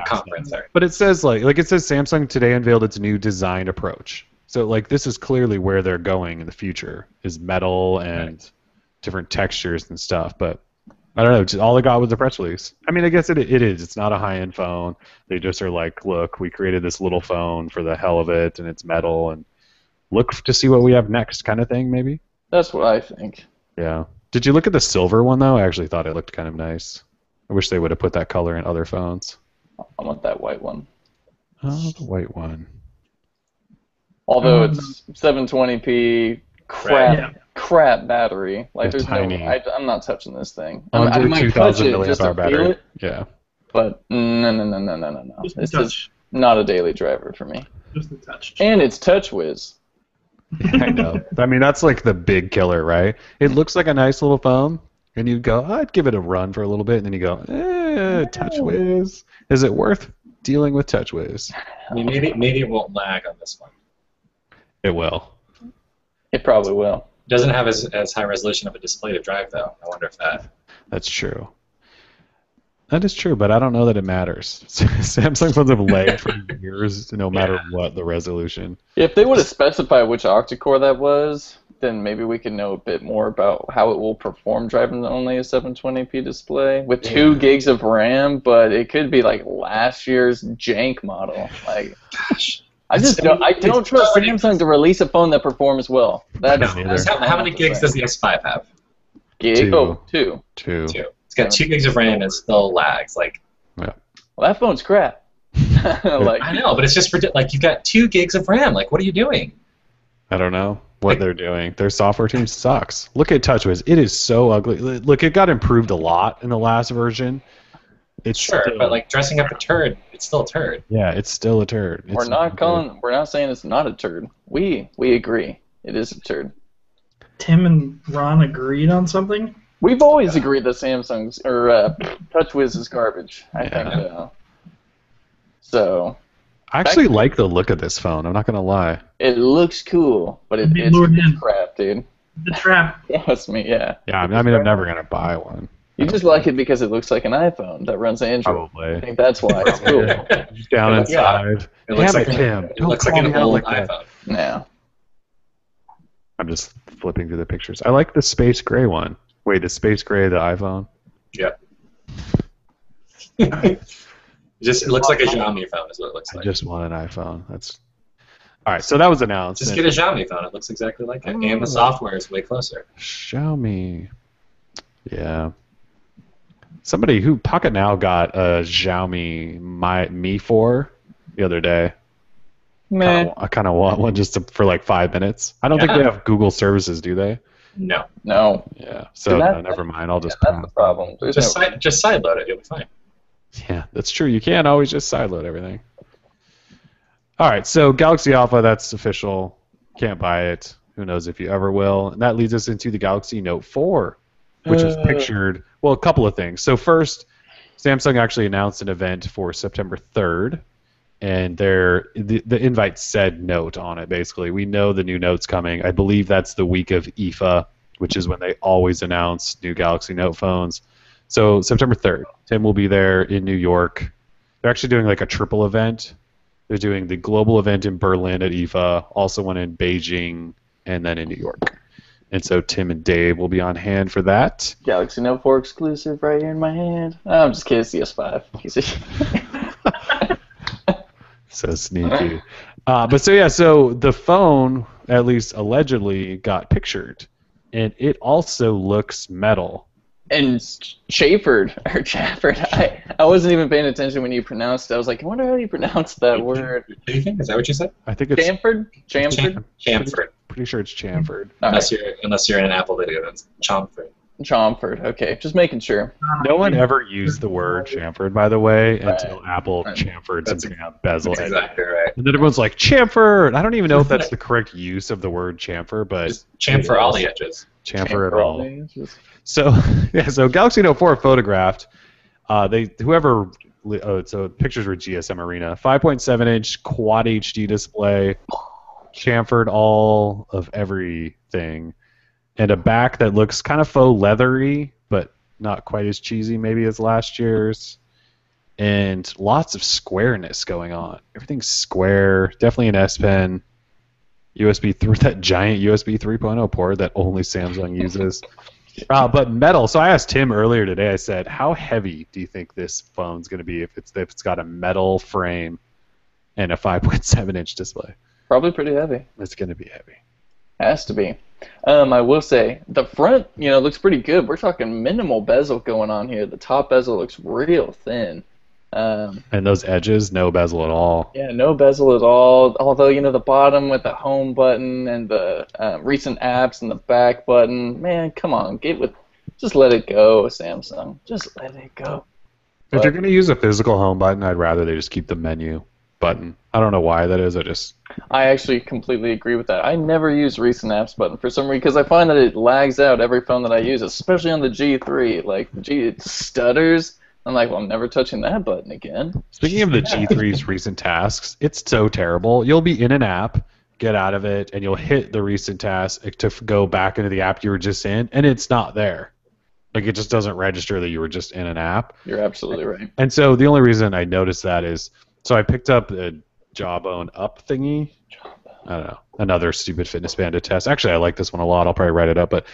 conference. Sorry. But it says like it says Samsung today unveiled its new design approach. So like this is clearly where they're going in the future is metal and different textures and stuff. But I don't know. Just all they got was the press release. I mean, I guess it is. It's not a high-end phone. They just are like, look, we created this little phone for the hell of it, and it's metal, and look to see what we have next, kind of thing, maybe. That's what I think. Yeah. Did you look at the silver one though? I actually thought it looked kind of nice. I wish they would have put that color in other phones. I want that white one. Oh, the white one. Although it's 720p, crap battery. Like It's there's tiny. no. I'm not touching this thing. I Under might 2,000 touch it milliamp just to hour feel battery. it, Yeah. but no. Just a This is touch. not a daily driver for me. Just a touch. And it's TouchWiz. I know. I mean, that's like the big killer, right? It looks like a nice little phone, and you go, I'd give it a run for a little bit, and then you go, TouchWiz. Is it worth dealing with TouchWiz? I mean, maybe it won't lag on this one. It will. It probably will. It doesn't have as high resolution of a display to drive though. I wonder if that. That's true. That is true, but I don't know that it matters. Samsung phones have lagged for years, no matter what the resolution. If they would have specified which octa-core that was, then maybe we could know a bit more about how it will perform driving only a 720p display with 2 gigs of RAM. But it could be like last year's jank model. Like, Gosh. I don't trust Samsung to release a phone that performs well. That's How many gigs does the S5 have? gig? Two. Oh, 2. 2. 2. It's got 2 gigs of RAM and still lags. Like, Well, that phone's crap. Like, I know, but it's just like you've got 2 gigs of RAM. Like, what are you doing? I don't know what they're doing. Their software team sucks. Look at TouchWiz. It is so ugly. Look, it got improved a lot in the last version. It's Sure, still, but like dressing up a turd, it's still a turd. yeah, it's still a turd. we're not saying it's not a turd. We agree. It is a turd. Tim and Ron agreed on something? We've always agreed that Samsung's or TouchWiz is garbage. I think. So I actually like the look of this phone. I'm not gonna lie. it looks cool, but Be lured in. it's crap, dude. The trap. Trust me, yeah. Yeah, I mean, I'm never gonna buy one. You just like it because it looks like an iPhone that runs Android. I Probably. think that's why it's cool. Down inside. It looks Damn like Tim. it looks like Don't an call me out old like that. iPhone. Yeah. I'm just flipping through the pictures. I like the space gray one. Wait, the space gray of the iPhone? Yep. It looks like a Xiaomi phone is what it looks I like. just want an iPhone. That's all right. So that was announced. Just get a Xiaomi phone. It looks exactly like it, and the software is way closer. Xiaomi. Yeah. Somebody who Pocket Now got a Xiaomi Mi 4 the other day. Man, I kind of want one just for like 5 minutes. I don't think they have Google services, do they? No. Yeah. So never mind. I'll just. That's the problem. Just sideload it. You'll be fine. Yeah, that's true. You can't always just sideload everything. All right, so Galaxy Alpha, that's official. Can't buy it. Who knows if you ever will. And that leads us into the Galaxy Note 4, which is pictured, well, a couple of things. So first, Samsung actually announced an event for September 3rd, and the invite said Note on it, basically. We know the new Note's coming. I believe that's the week of IFA, which is when they always announce new Galaxy Note phones. So September 3rd, Tim will be there in New York. They're actually doing like a triple event. They're doing the global event in Berlin at IFA, also one in Beijing, and then in New York. And so Tim and Dave will be on hand for that. Galaxy Note 4 exclusive right here in my hand. Oh, I'm just kidding, it's the S5. So sneaky. So the phone, at least allegedly, got pictured. And it also looks metal. And chaffered. I wasn't even paying attention when you pronounced it. I was like, I wonder how you pronounce that word. Anything? Is that what you said? I think it's Chamfered? Chamfered. Pretty sure it's chamfered. Unless you're in an Apple video, that's chamfered. Chamfered. Okay, just making sure. No one ever used the word chamfered, by the way, until Apple chamfered something out bezel. That's exactly right. And then everyone's like, chamfer! I don't even know if that's the correct use of the word chamfer, but just chamfer all the edges. Chamfer it all. So Galaxy Note 4 photographed. So pictures were GSM Arena. 5.7-inch Quad HD display, chamfered all of everything, and a back that looks kind of faux leathery, but not quite as cheesy maybe as last year's. And lots of squareness going on. Everything's square. Definitely an S Pen. USB 3, that giant USB 3.0 port that only Samsung uses. But metal. So I asked Tim earlier today. I said, "How heavy do you think this phone's going to be if it's got a metal frame and a 5.7-inch display?" Probably pretty heavy. It's going to be heavy. Has to be. I will say the front, looks pretty good. We're talking minimal bezel going on here. The top bezel looks real thin. And those edges, no bezel at all. Yeah, no bezel at all. Although, the bottom with the home button and the recent apps and the back button, man, come on, just let it go, Samsung. Just let it go. If you're going to use a physical home button, I'd rather they just keep the menu button. I don't know why that is. I actually completely agree with that. I never use recent apps button for some reason because I find that it lags out every phone that I use, especially on the G3. Like, it stutters. I'm like, well, I'm never touching that button again. Speaking of the G3's recent tasks, it's so terrible. You'll be in an app, get out of it, and you'll hit the recent task to go back into the app you were just in, and it's not there. Like, it just doesn't register that you were just in an app. You're absolutely right. And so the only reason I noticed that is, so I picked up a Jawbone Up thingy. I don't know. Another stupid Fitness Panda test. Actually, I like this one a lot. I'll probably write it up. But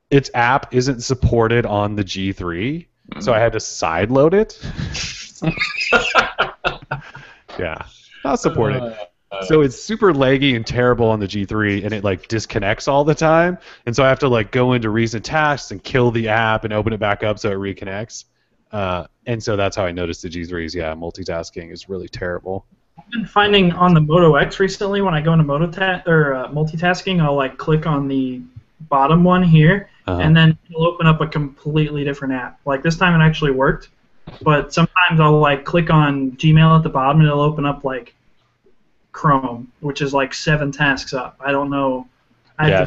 its app isn't supported on the G3. So I had to sideload it. Yeah, not supported. So it's super laggy and terrible on the G3, and it disconnects all the time. And so I have to go into recent tasks and kill the app and open it back up so it reconnects. And so that's how I noticed the G3's. Yeah, multitasking is really terrible. I've been finding on the Moto X recently when I go into multitasking, I'll click on the bottom one here. And then it'll open up a completely different app. Like this time it actually worked, but sometimes I'll click on Gmail at the bottom and it'll open up Chrome, which is 7 tasks up. I don't know. I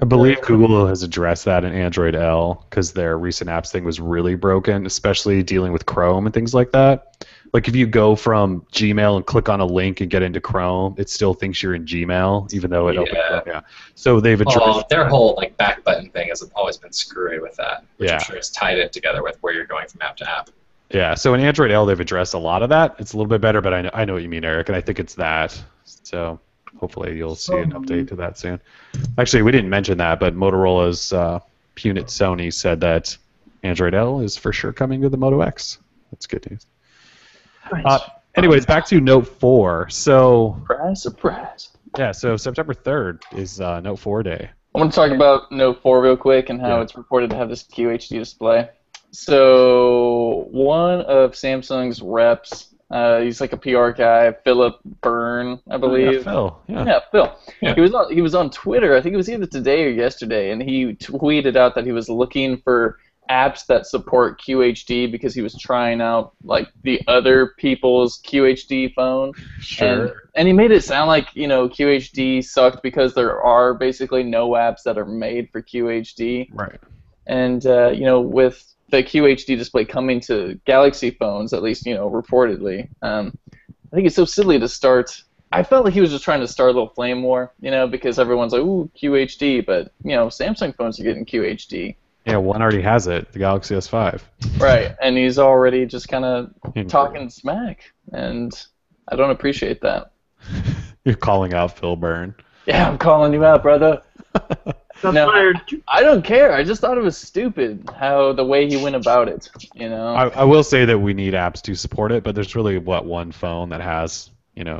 believe Google has addressed that in Android L because their recent apps thing was really broken, especially dealing with Chrome and things like that. Like if you go from Gmail and click on a link and get into Chrome, it still thinks you're in Gmail, even though it opens up. Yeah. So they've addressed their whole back button thing has always been screwy with that, which Yeah. I'm sure is tied in together with where you're going from app to app. Yeah. So in Android L, they've addressed a lot of that. It's a little bit better, but I know what you mean, Eric, and I think it's that. So hopefully you'll see an update to that soon. Actually, we didn't mention that, but Motorola's Punit Sony said that Android L is for sure coming to the Moto X. That's good news. Nice. Anyways, back to Note 4. So, Surprise. yeah, so September 3rd is Note 4 day. I want to talk about Note 4 real quick and how it's reported to have this QHD display. So one of Samsung's reps, he's like a PR guy, Philip Byrne, I believe. Yeah, Phil. Yeah, Phil. Yeah. He was on Twitter. I think it was either today or yesterday, and he tweeted out that he was looking for apps that support QHD because he was trying out like the other people's QHD phone. Sure. And he made it sound like, QHD sucked because there are basically no apps that are made for QHD. Right. And with the QHD display coming to Galaxy phones, at least reportedly, I think it's so silly to start. I felt like he was just trying to start a little flame war, because everyone's like, ooh, QHD, but Samsung phones are getting QHD. Yeah, one already has it, the Galaxy S5. Right, and he's already just kind of talking smack, and I don't appreciate that. You're calling out Phil Byrne. Yeah, I'm calling you out, brother. No, I don't care. I just thought it was stupid how the way he went about it. I will say that we need apps to support it, but there's really one phone that has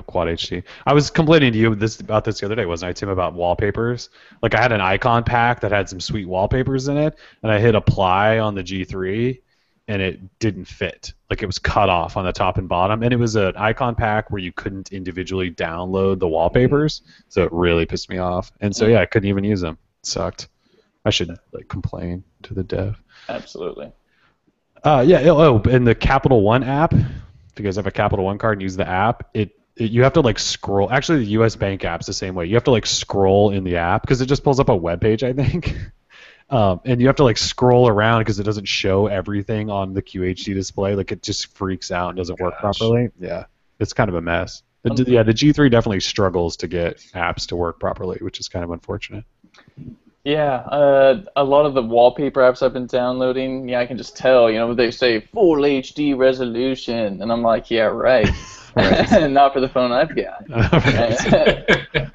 Quad HD. I was complaining to you about this the other day, wasn't I, Tim, about wallpapers? Like I had an icon pack that had some sweet wallpapers in it, and I hit apply on the G3, and it didn't fit. Like it was cut off on the top and bottom, and it was an icon pack where you couldn't individually download the wallpapers, so it really pissed me off. And so I couldn't even use them. It sucked. I should complain to the dev. Absolutely. And the Capital One app, if you guys have a Capital One card and use the app, you have to scroll. Actually, the U.S. Bank app's the same way. You have to scroll in the app because it just pulls up a web page, I think. And you have to scroll around because it doesn't show everything on the QHD display. It just freaks out and doesn't work properly. Yeah, it's kind of a mess. The G3 definitely struggles to get apps to work properly, which is kind of unfortunate. Yeah, a lot of the wallpaper apps I've been downloading, I can just tell, they say full HD resolution, and I'm like, yeah, right. Not for the phone I've got.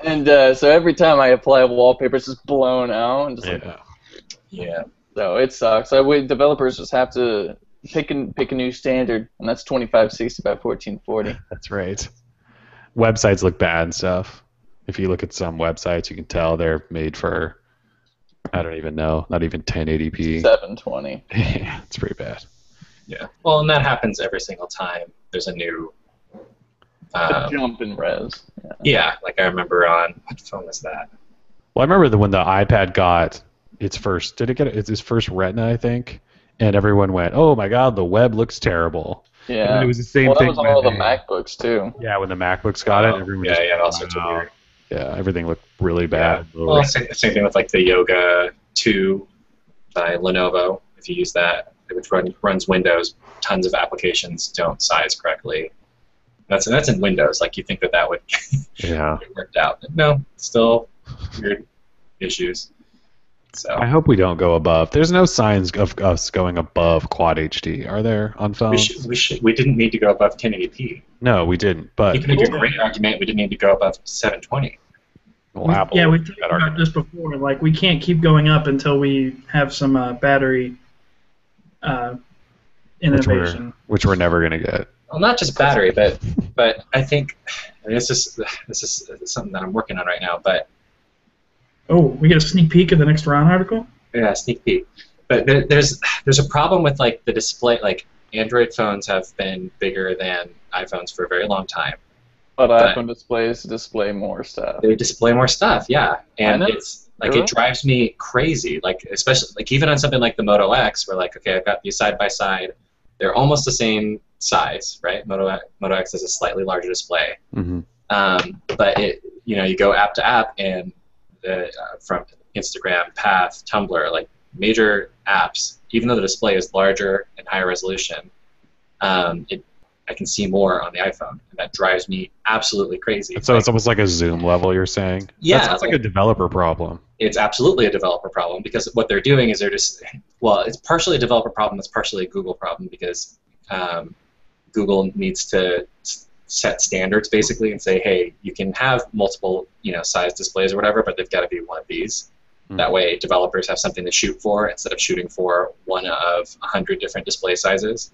And so every time I apply a wallpaper, it's just blown out. And so it sucks. Developers just have to pick a new standard, and that's 2560 by 1440. That's right. Websites look bad and stuff. If you look at some websites, you can tell they're made for, I don't even know, not even 1080p. 720. Yeah, it's pretty bad. Yeah. Well, and that happens every single time there's a new jump in res. Yeah, I remember on, what phone was that? Well, I remember when the iPad got its first, did it get its first Retina, I think? And everyone went, oh my god, the web looks terrible. Yeah. And it was the same thing. That was on all the MacBooks, too. Yeah, when the MacBooks got it, everyone all sorts of weird. Yeah, everything looked really bad. Yeah. Well, same thing with the Yoga 2 by Lenovo. If you use that, which runs Windows, tons of applications don't size correctly. That's in Windows. You think that would get worked out. No, still weird issues. So I hope we don't go above. There's no signs of us going above Quad HD, are there, on phones? We didn't need to go above 1080p. No, we didn't. But you can make a great argument we didn't need to go above 720. Well, Apple. Yeah, we talked about this before. We can't keep going up until we have some battery innovation, which we're never going to get. Well, not just battery, but I think this is something that I'm working on right now. But we get a sneak peek of the next Ron article. Yeah, sneak peek. But there's a problem with the display. Android phones have been bigger than iPhones for a very long time. But iPhone displays display more stuff. They display more stuff, yeah, and it's it drives me crazy. Especially even on something like the Moto X, where okay, I've got these side by side. They're almost the same size, right? Moto X is a slightly larger display. Mm-hmm. But you go app to app, and from Instagram, Path, Tumblr, major apps, even though the display is larger and higher resolution, I can see more on the iPhone, and that drives me absolutely crazy. So it's almost like a zoom level, you're saying? Yeah. That sounds like a developer problem. It's absolutely a developer problem, because what they're doing is it's partially a developer problem, it's partially a Google problem, because Google needs to set standards basically and say, hey, you can have multiple size displays or whatever, but they've got to be one of these. That way, developers have something to shoot for instead of shooting for one of 100 different display sizes.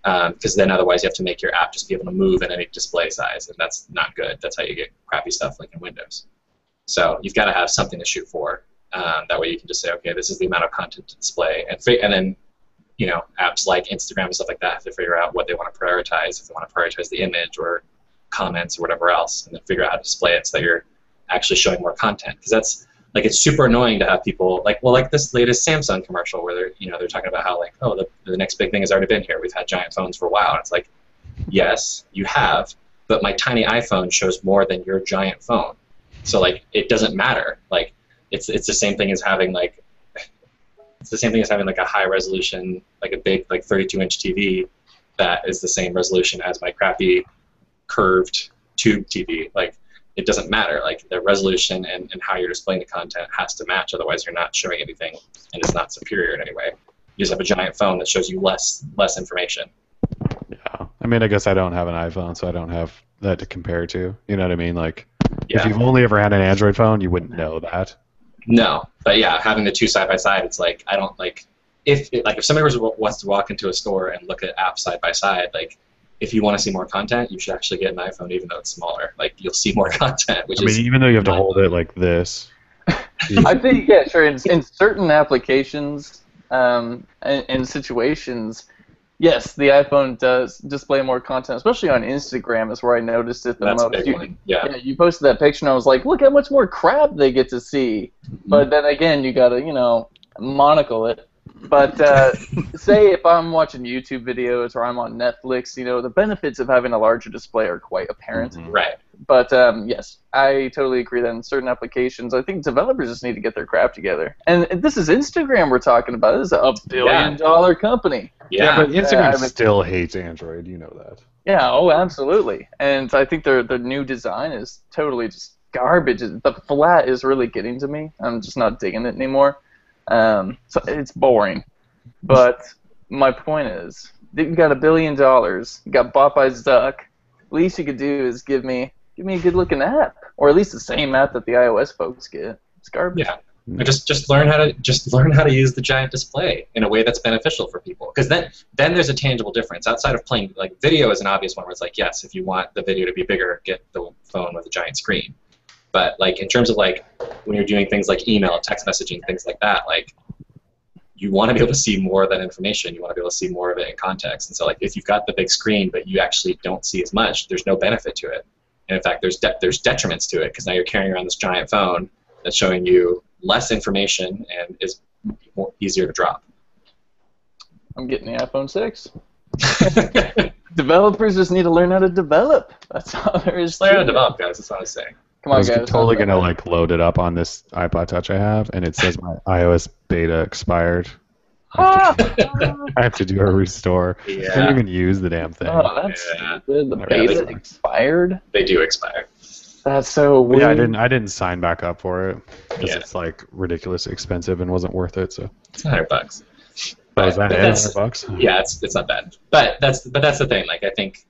Because then otherwise you have to make your app just be able to move in any display size, and that's not good. That's how you get crappy stuff like in Windows. So you've got to have something to shoot for. That way you can just say, okay, this is the amount of content to display, and then apps like Instagram and stuff like that have to figure out what they want to prioritize. If they want to prioritize the image or comments or whatever else, and then figure out how to display it so that you're actually showing more content. Because that's it's super annoying to have people like this latest Samsung commercial where they're talking about how the next big thing has already been here. We've had giant phones for a while. And it's like, yes, you have, but my tiny iPhone shows more than your giant phone. So it doesn't matter. It's the same thing as having a high resolution, a big 32-inch TV that is the same resolution as my crappy curved tube TV. It doesn't matter. The resolution and how you're displaying the content has to match. Otherwise, you're not showing anything, and it's not superior in any way. You just have a giant phone that shows you less information. Yeah. I mean, I guess I don't have an iPhone, so I don't have that to compare to. You know what I mean? If you've only ever had an Android phone, you wouldn't know that. No, but yeah, having the two side by side, it's I don't if somebody wants to walk into a store and look at apps side by side, if you want to see more content, you should actually get an iPhone, even though it's smaller. You'll see more content. Even though you have to hold it like this. I think, yeah, sure. In certain applications and situations, yes, the iPhone does display more content, especially on Instagram is where I noticed it the most. That's a big one. Yeah. You posted that picture, and I was like, look how much more crap they get to see. But then again, you got to, monocle it. But say if I'm watching YouTube videos or I'm on Netflix, the benefits of having a larger display are quite apparent. Right. But yes, I totally agree that in certain applications, I think developers just need to get their crap together. And this is Instagram we're talking about. This is a billion-dollar company. Yeah, but Instagram still hates Android. You know that. Yeah, oh, absolutely. And I think their new design is totally just garbage. The flat is really getting to me. I'm just not digging it anymore. So it's boring. But my point is, you got $1 billion. You got bought by Zuck. Least you could do is give me a good-looking app, or at least the same app that the iOS folks get. It's garbage. Yeah. Just learn how to use the giant display in a way that's beneficial for people. Because then there's a tangible difference outside of playing. Video is an obvious one where it's yes, if you want the video to be bigger, get the phone with a giant screen. But in terms of when you're doing things like email, text messaging, things like that, you want to be able to see more of that information. You want to be able to see more of it in context. And so if you've got the big screen but you actually don't see as much, there's no benefit to it. And in fact, there's detriments to it because now you're carrying around this giant phone that's showing you less information and is easier to drop. I'm getting the iPhone 6. Developers just need to learn how to develop. That's all there is. Learn how to develop, guys. That's what I was saying. Come on, I was guys. totally going to load it up on this iPod Touch I have, and it says my iOS beta expired. I have to do a restore. Yeah. I can't even use the damn thing. Oh, that's stupid. The beta expired? They do expire. That's so weird. Yeah, I didn't sign back up for it because it's ridiculously expensive and wasn't worth it. So it's $100. But is that $100? Yeah, it's not bad. But that's the thing. I think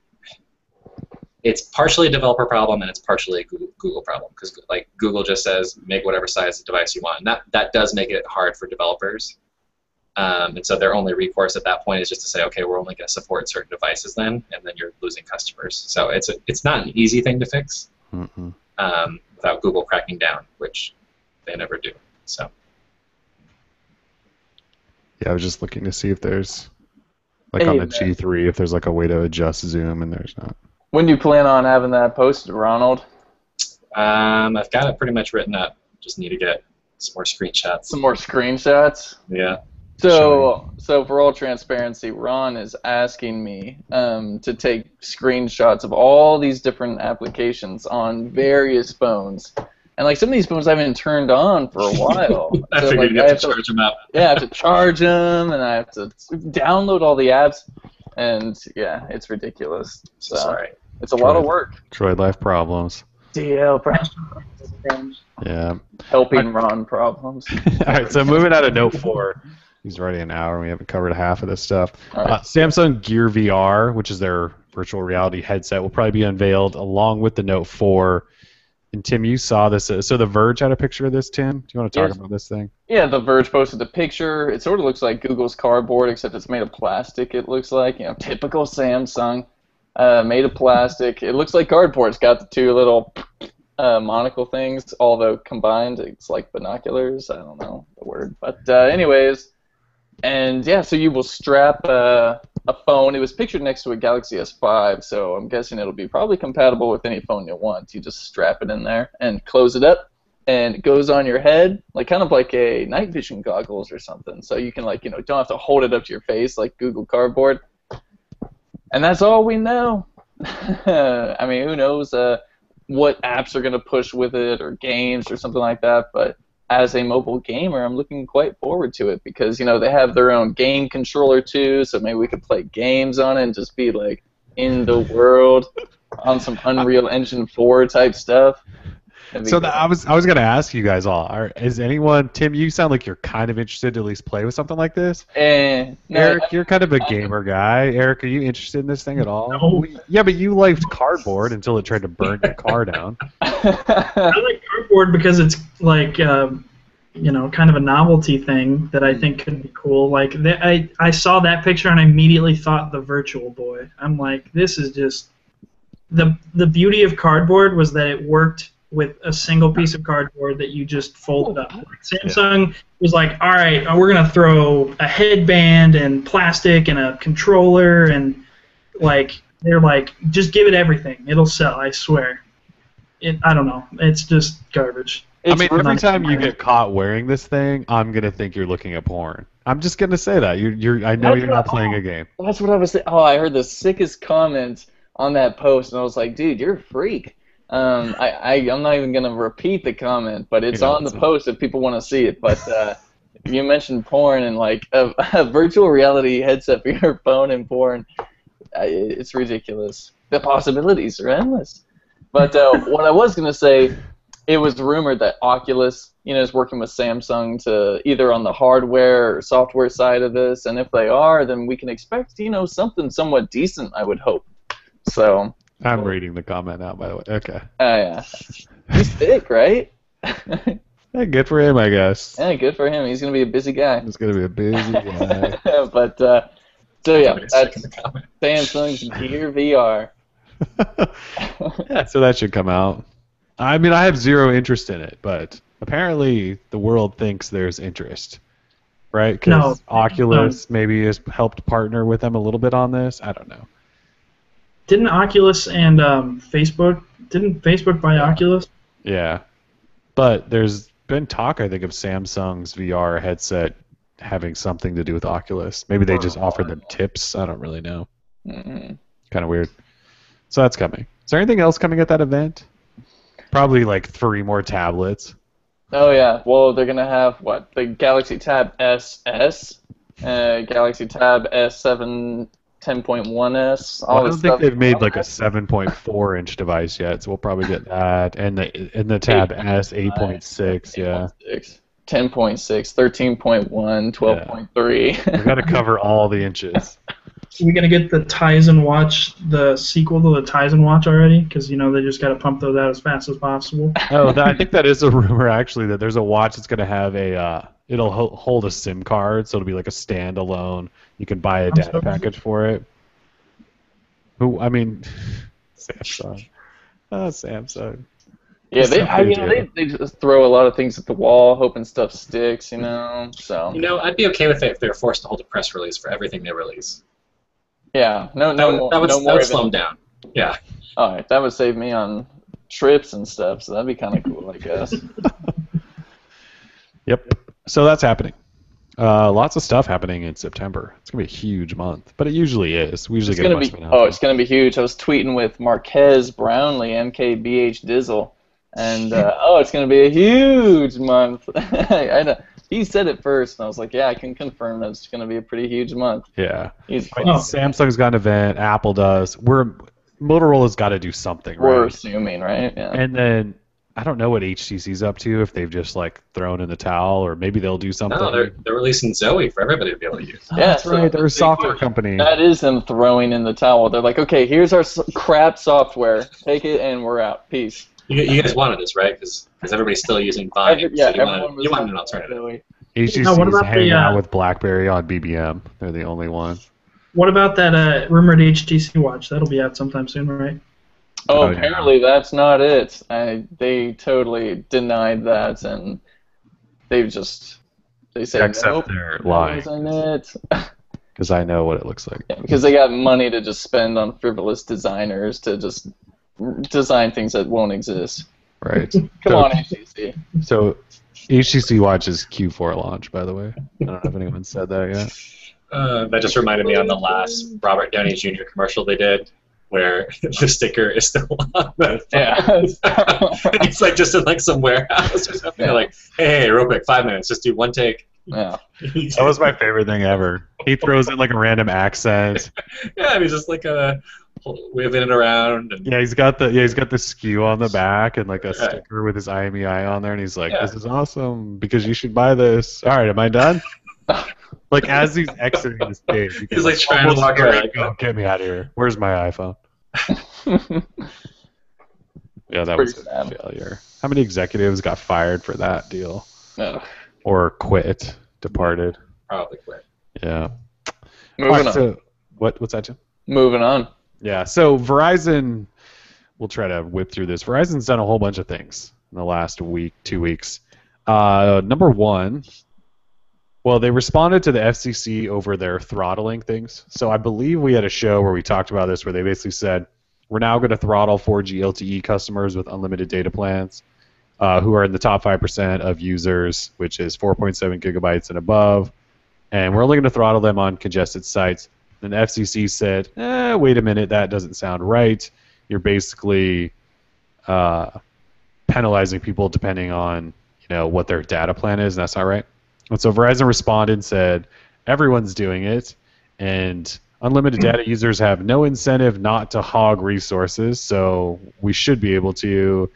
it's partially a developer problem and it's partially a Google problem because Google just says make whatever size device you want, and that does make it hard for developers. And so their only recourse at that point is just to say, okay, we're only going to support certain devices then, and then you're losing customers. So it's not an easy thing to fix without Google cracking down, which they never do. So. Yeah, I was just looking to see if there's on the G3 if there's a way to adjust zoom, and there's not. When do you plan on having that posted, Ronald? I've got it pretty much written up. Just need to get some more screenshots. Some more screenshots? Yeah. So for all transparency, Ron is asking me to take screenshots of all these different applications on various phones. And some of these phones I haven't turned on for a while. I figured you have to charge them up. Yeah, I have to charge them, and I have to download all the apps. And yeah, it's ridiculous. So sorry. It's a lot of work. Droid life problems. DL problems. Yeah. Helping Ron problems. All right, so moving out of Note 4. He's already an hour, and we haven't covered half of this stuff. All right. Samsung Gear VR, which is their virtual reality headset, will probably be unveiled along with the Note 4. And Tim, you saw this. So The Verge had a picture of this, Tim. Do you want to talk about this thing? Yeah, The Verge posted a picture. It sort of looks like Google's Cardboard, except it's made of plastic, it looks like. Typical Samsung. Made of plastic. It looks like cardboard. It's got the two little monocle things, although combined, it's like binoculars. I don't know the word. But anyways, and yeah, so you will strap a phone. It was pictured next to a Galaxy S5, so I'm guessing it'll be probably compatible with any phone you want. You just strap it in there and close it up, and it goes on your head, like kind of like a night vision goggles or something. So you can don't have to hold it up to your face like Google Cardboard. And that's all we know. I mean, who knows what apps are going to push with it or games or something like that, but as a mobile gamer, I'm looking quite forward to it because, they have their own game controller too, so maybe we could play games on it and just be like in the world on some Unreal Engine 4 type stuff. So I was going to ask you guys all, is anyone, Tim, you sound like you're kind of interested to at least play with something like this? No, Eric, you're kind of a gamer guy. Eric, are you interested in this thing at all? No. Yeah, but you liked cardboard until it tried to burn your car down. I like cardboard because it's like, kind of a novelty thing that I think could be cool. Like, I saw that picture and I immediately thought the Virtual Boy. I'm like, this is just the beauty of cardboard was that it worked with a single piece of cardboard that you just folded up. Samsung was like, all right, we're going to throw a headband and plastic and a controller, and they're like, just give it everything. It'll sell, I swear. I don't know. It's just garbage. Every time you get caught wearing this thing, I'm going to think you're looking at porn. I'm just going to say that. I know you're not playing a game. That's what I was saying. Oh, I heard the sickest comment on that post, and I was like, dude, you're a freak. I'm not even going to repeat the comment, but it's on the post if people want to see it. But you mentioned porn and like a virtual reality headset for your phone and porn. It's ridiculous. The possibilities are endless. But what I was going to say, it was rumored that Oculus, is working with Samsung to either on the hardware or software side of this, and if they are, then we can expect, something somewhat decent, I would hope. So. I'm reading the comment now, by the way. Okay. Yeah. He's thick, right? Hey, good for him, I guess. Yeah, good for him. He's going to be a busy guy. He's going to be a busy guy. But, so yeah, that's Samsung's Gear VR. Yeah, so that should come out. I mean, I have zero interest in it, but apparently the world thinks there's interest, right? Because Oculus maybe has helped partner with them a little bit on this. I don't know. Didn't Oculus and didn't Facebook buy Oculus? Yeah. But there's been talk, I think, of Samsung's VR headset having something to do with Oculus. Maybe they just offered them tips. I don't really know. Mm-hmm. Kind of weird. So that's coming. Is there anything else coming at that event? Probably like 3 more tablets. Oh, yeah. Well, they're going to have, the Galaxy Tab SS, Galaxy Tab S7 10.1s. I don't think they've made like a 7.4-inch device yet, so we'll probably get that. And the Tab S 8.6, yeah. 10.6, 13.1, 12.3. We've got to cover all the inches. Are we going to get the Tizen watch, the sequel to the Tizen watch already? Because, they just got to pump those out as fast as possible. Oh, I think that is a rumor, actually, that there's a watch that's going to have it'll hold a SIM card, so it'll be like a standalone. You can buy a data package for it. Samsung. Oh, Samsung. Yeah, they just throw a lot of things at the wall, hoping stuff sticks, So. I'd be okay with it if they were forced to hold a press release for everything they release. Yeah, that would slow them down. Yeah. All right, that would save me on trips and stuff, so that'd be kind of cool, I guess. Yep. So that's happening. Lots of stuff happening in September. It's gonna be a huge month, but it usually is. We usually get a bunch of announcements. It's gonna be huge. I was tweeting with Marquez Brownlee, MKBH Dizzle, and it's gonna be a huge month. I know. He said it first, and I was like, yeah, I can confirm that it's gonna be a pretty huge month. Yeah. Samsung's got an event. Apple does. Motorola's got to do something, right? We're assuming, right? Yeah. And then I don't know what HTC's up to, if they've just like thrown in the towel, or maybe they'll do something. No, they're releasing Zoe for everybody to be able to use. Oh, Yeah, that's so right. They're a big software push. company. That is them throwing in the towel. They're like, okay, here's our crap software. Take it and we're out. Peace. You guys wanted this, right? Because everybody's still using Vine. Yeah, So you everyone was wanted an talking about alternative. Zoe. HTC No, what is about hanging the, out with BlackBerry on BBM. They're the only one. What about that rumored HTC watch? That'll be out sometime soon, right? Oh, Oh, yeah. apparently that's not it. They totally denied that, and they said Except nope, they're that lying, wasn't it. because I know what it looks like. Yeah, because they got money to just spend on frivolous designers to just design things that won't exist. Right. Come on, HTC. So HTC Watch is Q4 launch, by the way. I don't know if anyone said that yet. That just reminded me on the last Robert Downey Jr. commercial they did, where the sticker is still on the Yeah. He's like just in like some warehouse or something. Yeah. They're like, hey, real quick, 5 minutes, just do one take. Yeah. That was my favorite thing ever. He throws in like a random accent. Yeah, and he's just like waving it around. And Yeah, he's got the skew on the back and like a sticker with his IMEI on there, and he's like, "This is awesome because you should buy this." All right, am I done? Like as he's exiting the stage, he's like trying to walk away. Like, oh, get me out of here! Where's my iPhone? Yeah, that was a failure. How many executives got fired for that deal? No. Or quit, departed? Probably quit. Yeah. Moving on. So, what's that, Jim? Moving on. Yeah, so Verizon, we'll try to whip through this. Verizon's done a whole bunch of things in the last week, 2 weeks. Number one, well, they responded to the FCC over their throttling things. So I believe we had a show where we talked about this, where they basically said, we're now going to throttle 4G LTE customers with unlimited data plans who are in the top 5% of users, which is 4.7 gigabytes and above. And we're only going to throttle them on congested sites. And the FCC said, wait a minute, that doesn't sound right. You're basically penalizing people depending on what their data plan is, and that's not right. And so Verizon responded and said, everyone's doing it, and unlimited data users have no incentive not to hog resources, so we should be able to.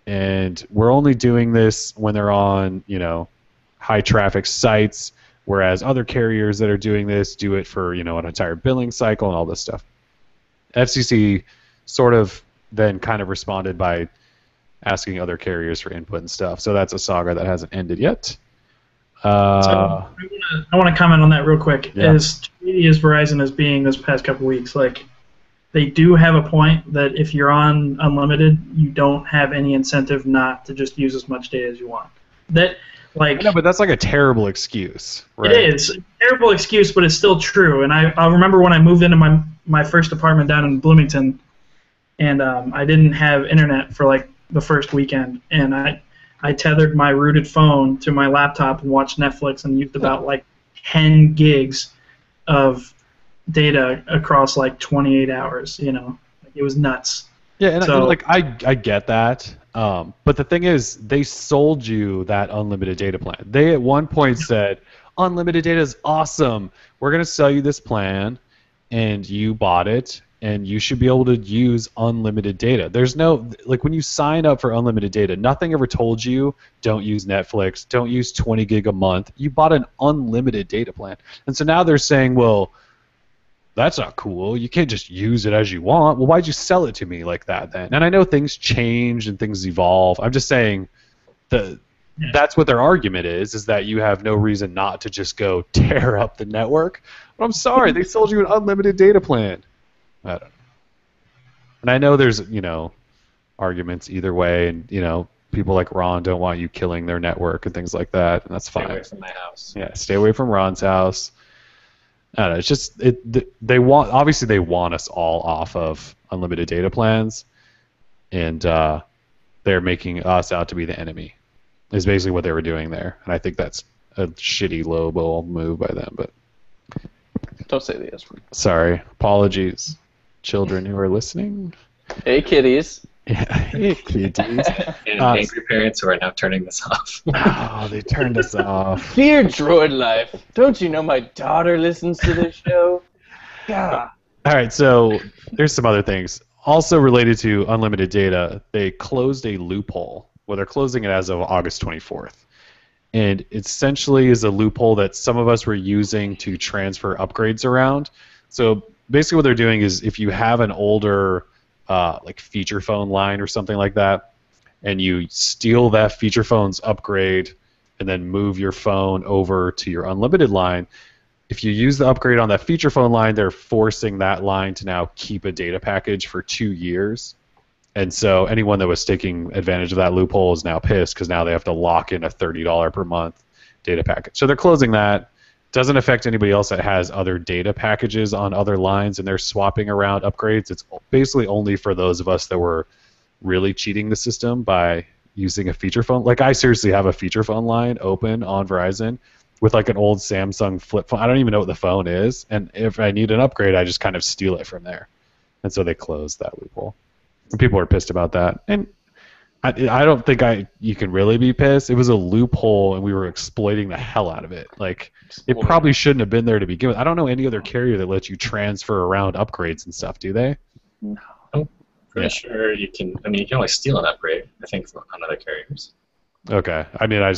And we're only doing this when they're on, high traffic sites, whereas other carriers that are doing this do it for, an entire billing cycle and all this stuff. FCC sort of then kind of responded by asking other carriers for input and stuff. So that's a saga that hasn't ended yet. So I want to comment on that real quick. Yeah. As shady as Verizon is being this past couple weeks, like they do have a point that if you're on unlimited, you don't have any incentive not to just use as much data as you want. That No, but that's like a terrible excuse, right? It is a terrible excuse, but it's still true. And I remember when I moved into my first apartment down in Bloomington, and I didn't have internet for like the first weekend, and I tethered my rooted phone to my laptop and watched Netflix and used about like 10 gigs of data across like 28 hours. It was nuts. Yeah, and I get that. But the thing is, they sold you that unlimited data plan. They at one point said, unlimited data is awesome. We're going to sell you this plan, and you bought it, and you should be able to use unlimited data. There's no, like when you sign up for unlimited data, nothing ever told you, don't use Netflix, don't use 20 gig a month. You bought an unlimited data plan. And so now they're saying, well, that's not cool. You can't just use it as you want. Well, why'd you sell it to me like that then? And I know things change and things evolve. I'm just saying that's what their argument is that you have no reason not to just go tear up the network. But I'm sorry, they sold you an unlimited data plan. I don't know. And I know there's, arguments either way, and, people like Ron don't want you killing their network and things like that, and that's fine. Stay away from my house. Yeah, stay away from Ron's house. I don't know, it's just they want us all off of unlimited data plans, and they're making us out to be the enemy. Is basically what they were doing there, and I think that's a shitty low ball move by them. But Don't say the S word. sorry, apologies, children who are listening. Hey, kitties. Yeah, hey, kitties. And angry parents who are now turning this off. Oh, they turned us off. Dear Droid Life, don't you know my daughter listens to this show? God. All right, so there's some other things. Also related to unlimited data, they closed a loophole. Well, they're closing it as of August 24th. And it essentially is a loophole that some of us were using to transfer upgrades around. So basically what they're doing is if you have an older like feature phone line or something like that, and you steal that feature phone's upgrade and then move your phone over to your unlimited line, if you use the upgrade on that feature phone line, they're forcing that line to now keep a data package for 2 years. And so anyone that was taking advantage of that loophole is now pissed because now they have to lock in a $30 per month data package. So they're closing that. Doesn't affect anybody else that has other data packages on other lines and they're swapping around upgrades. It's basically only for those of us that were really cheating the system by using a feature phone. Like I seriously have a feature phone line open on Verizon with like an old Samsung flip phone. I don't even know what the phone is. And if I need an upgrade, I just kind of steal it from there. And so they closed that loophole. And people are pissed about that. And I don't think you can really be pissed. It was a loophole, and we were exploiting the hell out of it. Like, it probably shouldn't have been there to begin with. I don't know any other carrier that lets you transfer around upgrades and stuff, do they? No. I'm pretty sure you can. I mean, you can only steal an upgrade, I think, on other carriers. Okay. I mean, I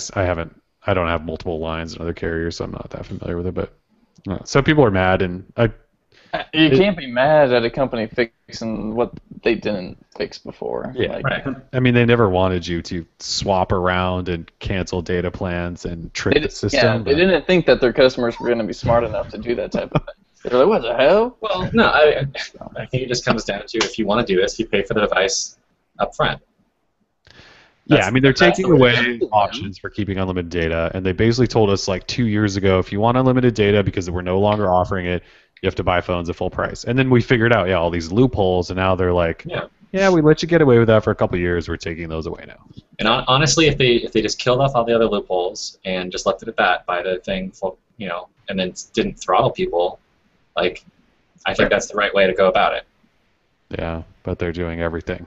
don't have multiple lines in other carriers, so I'm not that familiar with it. But so people are mad, and you can't be mad at a company fixing what they didn't fix before. Yeah, right. I mean, they never wanted you to swap around and cancel data plans and trick the system. Yeah, they didn't think that their customers were going to be smart enough to do that type of thing. They're like, what the hell? Well, no, I think it just comes down to if you want to do this, you pay for the device up front. Yeah, I mean, they're taking away options for keeping unlimited data, and they basically told us like 2 years ago, if you want unlimited data because we're no longer offering it, you have to buy phones at full price. And then we figured out, all these loopholes, and now they're like, yeah, we let you get away with that for a couple of years. We're taking those away now. And honestly, if they just killed off all the other loopholes and just left it at that, buy the thing, and then didn't throttle people, like, I think that's the right way to go about it. Yeah, but they're doing everything.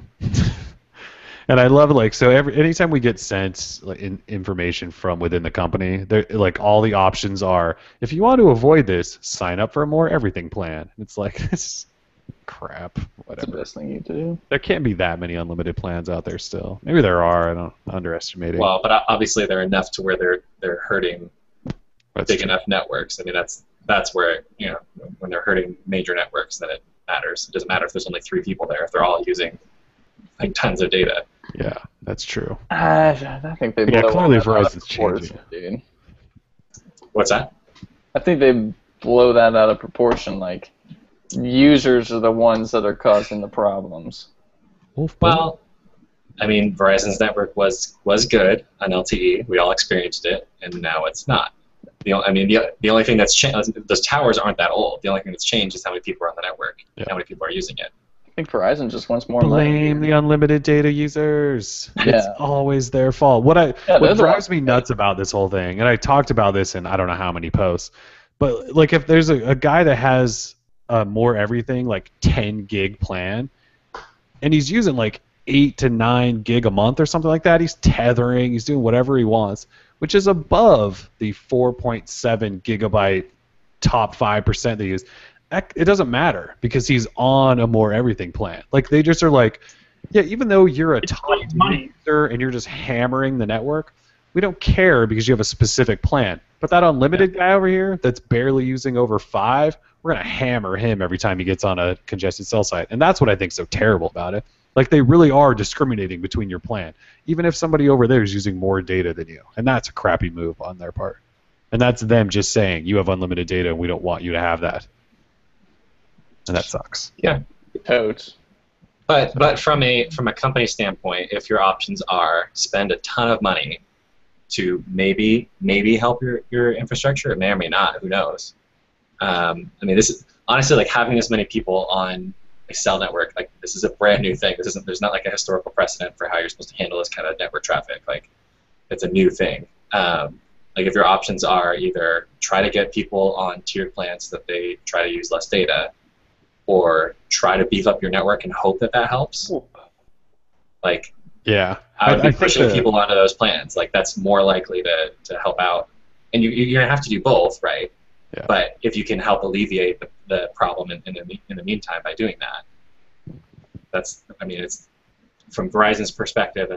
And I love anytime we get sent information from within the company, like all the options are, if you want to avoid this, sign up for a more everything plan. It's like, this crap. Whatever. That's the best thing you do. There can't be that many unlimited plans out there still. Maybe there are. I don't underestimate it. Well, but obviously they're enough to where they're hurting big enough networks. I mean, that's where when they're hurting major networks, then it matters. It doesn't matter if there's only 3 people there if they're all using like tons of data. Yeah, that's true. I think they blow clearly that out of Verizon's proportion, changing. dude. What's that? I think they blow that out of proportion. Like, users are the ones that are causing the problems. Well, I mean, Verizon's network was good on LTE. We all experienced it, and now it's not. The only thing that's changed, those towers aren't that old. The only thing that's changed is how many people are on the network, and how many people are using it. I think Verizon just wants more money. Blame the unlimited data users. Yeah. It's always their fault. What drives me nuts about this whole thing, and I talked about this in I don't know how many posts, but like if there's a guy that has a more everything like 10 gig plan, and he's using like 8 to 9 gig a month or something like that, he's tethering, he's doing whatever he wants, which is above the 4.7 gigabyte top 5% they use. It doesn't matter because he's on a more everything plan. Like they just are like, yeah, even though you're a top user and you're just hammering the network, we don't care because you have a specific plan. But that unlimited guy over here that's barely using over 5, we're gonna hammer him every time he gets on a congested cell site. And that's what I think's so terrible about it. Like they really are discriminating between your plan, even if somebody over there is using more data than you. And that's a crappy move on their part. And that's them just saying you have unlimited data and we don't want you to have that. And that sucks. Yeah. Totes. But from a company standpoint, if your options are spend a ton of money to maybe help your infrastructure, it may or may not, who knows. I mean, this is honestly like having this many people on a cell network, like this is a brand new thing. There's not like a historical precedent for how you're supposed to handle this kind of network traffic. Like it's a new thing. Like if your options are either try to get people on tiered plans so that they try to use less data, or try to beef up your network and hope that helps. Like, yeah, I would be pushing people onto those plans. Like, that's more likely to help out. And you're gonna have to do both, right? Yeah. But if you can help alleviate the problem in the meantime by doing that, I mean, it's from Verizon's perspective.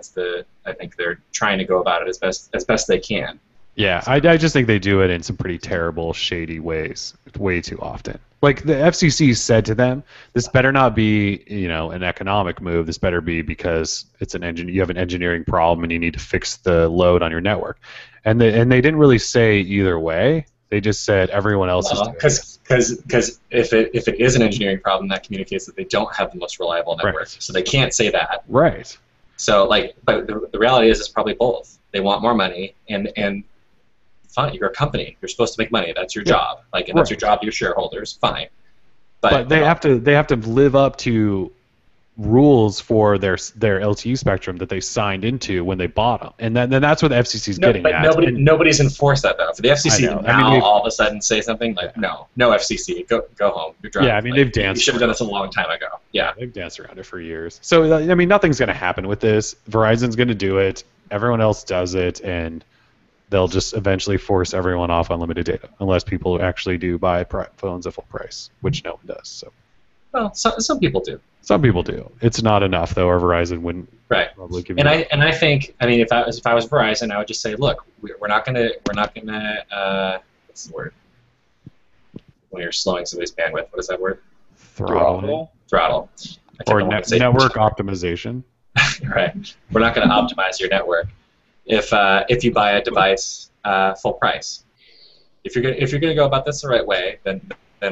I think they're trying to go about it as best they can. Yeah, I just think they do it in some pretty terrible, shady ways, way too often. Like the FCC said to them, this better not be, an economic move. This better be because you have an engineering problem and you need to fix the load on your network. And they didn't really say either way. They just said everyone else is doing it. Because if it is an engineering problem, that communicates that they don't have the most reliable network. Right. So they can't say that. Right. So but the reality is it's probably both. They want more money and fine, you're a company. You're supposed to make money. That's your job. And that's your job to your shareholders. Fine. But they have to live up to rules for their LTE spectrum that they signed into when they bought them, and then that's what the FCC is getting at. But nobody's enforced that though. For the FCC to now all of a sudden say something no FCC, go home. You're drunk. Yeah, I mean they've danced. You should have done this a long time ago. Yeah, they've danced around it for years. So I mean nothing's going to happen with this. Verizon's going to do it. Everyone else does it, and they'll just eventually force everyone off unlimited data, unless people actually do buy phones at full price, which no one does. So. Well, some people do. Some people do. It's not enough, though, or Verizon wouldn't probably give you. And I think, I mean, if I was Verizon, I would just say, look, we're not gonna what's the word? When you're slowing somebody's bandwidth, what is that word? Throttle. Or network optimization. Right. We're not going to optimize your network. If you buy a device full price, if you're gonna go about this the right way, then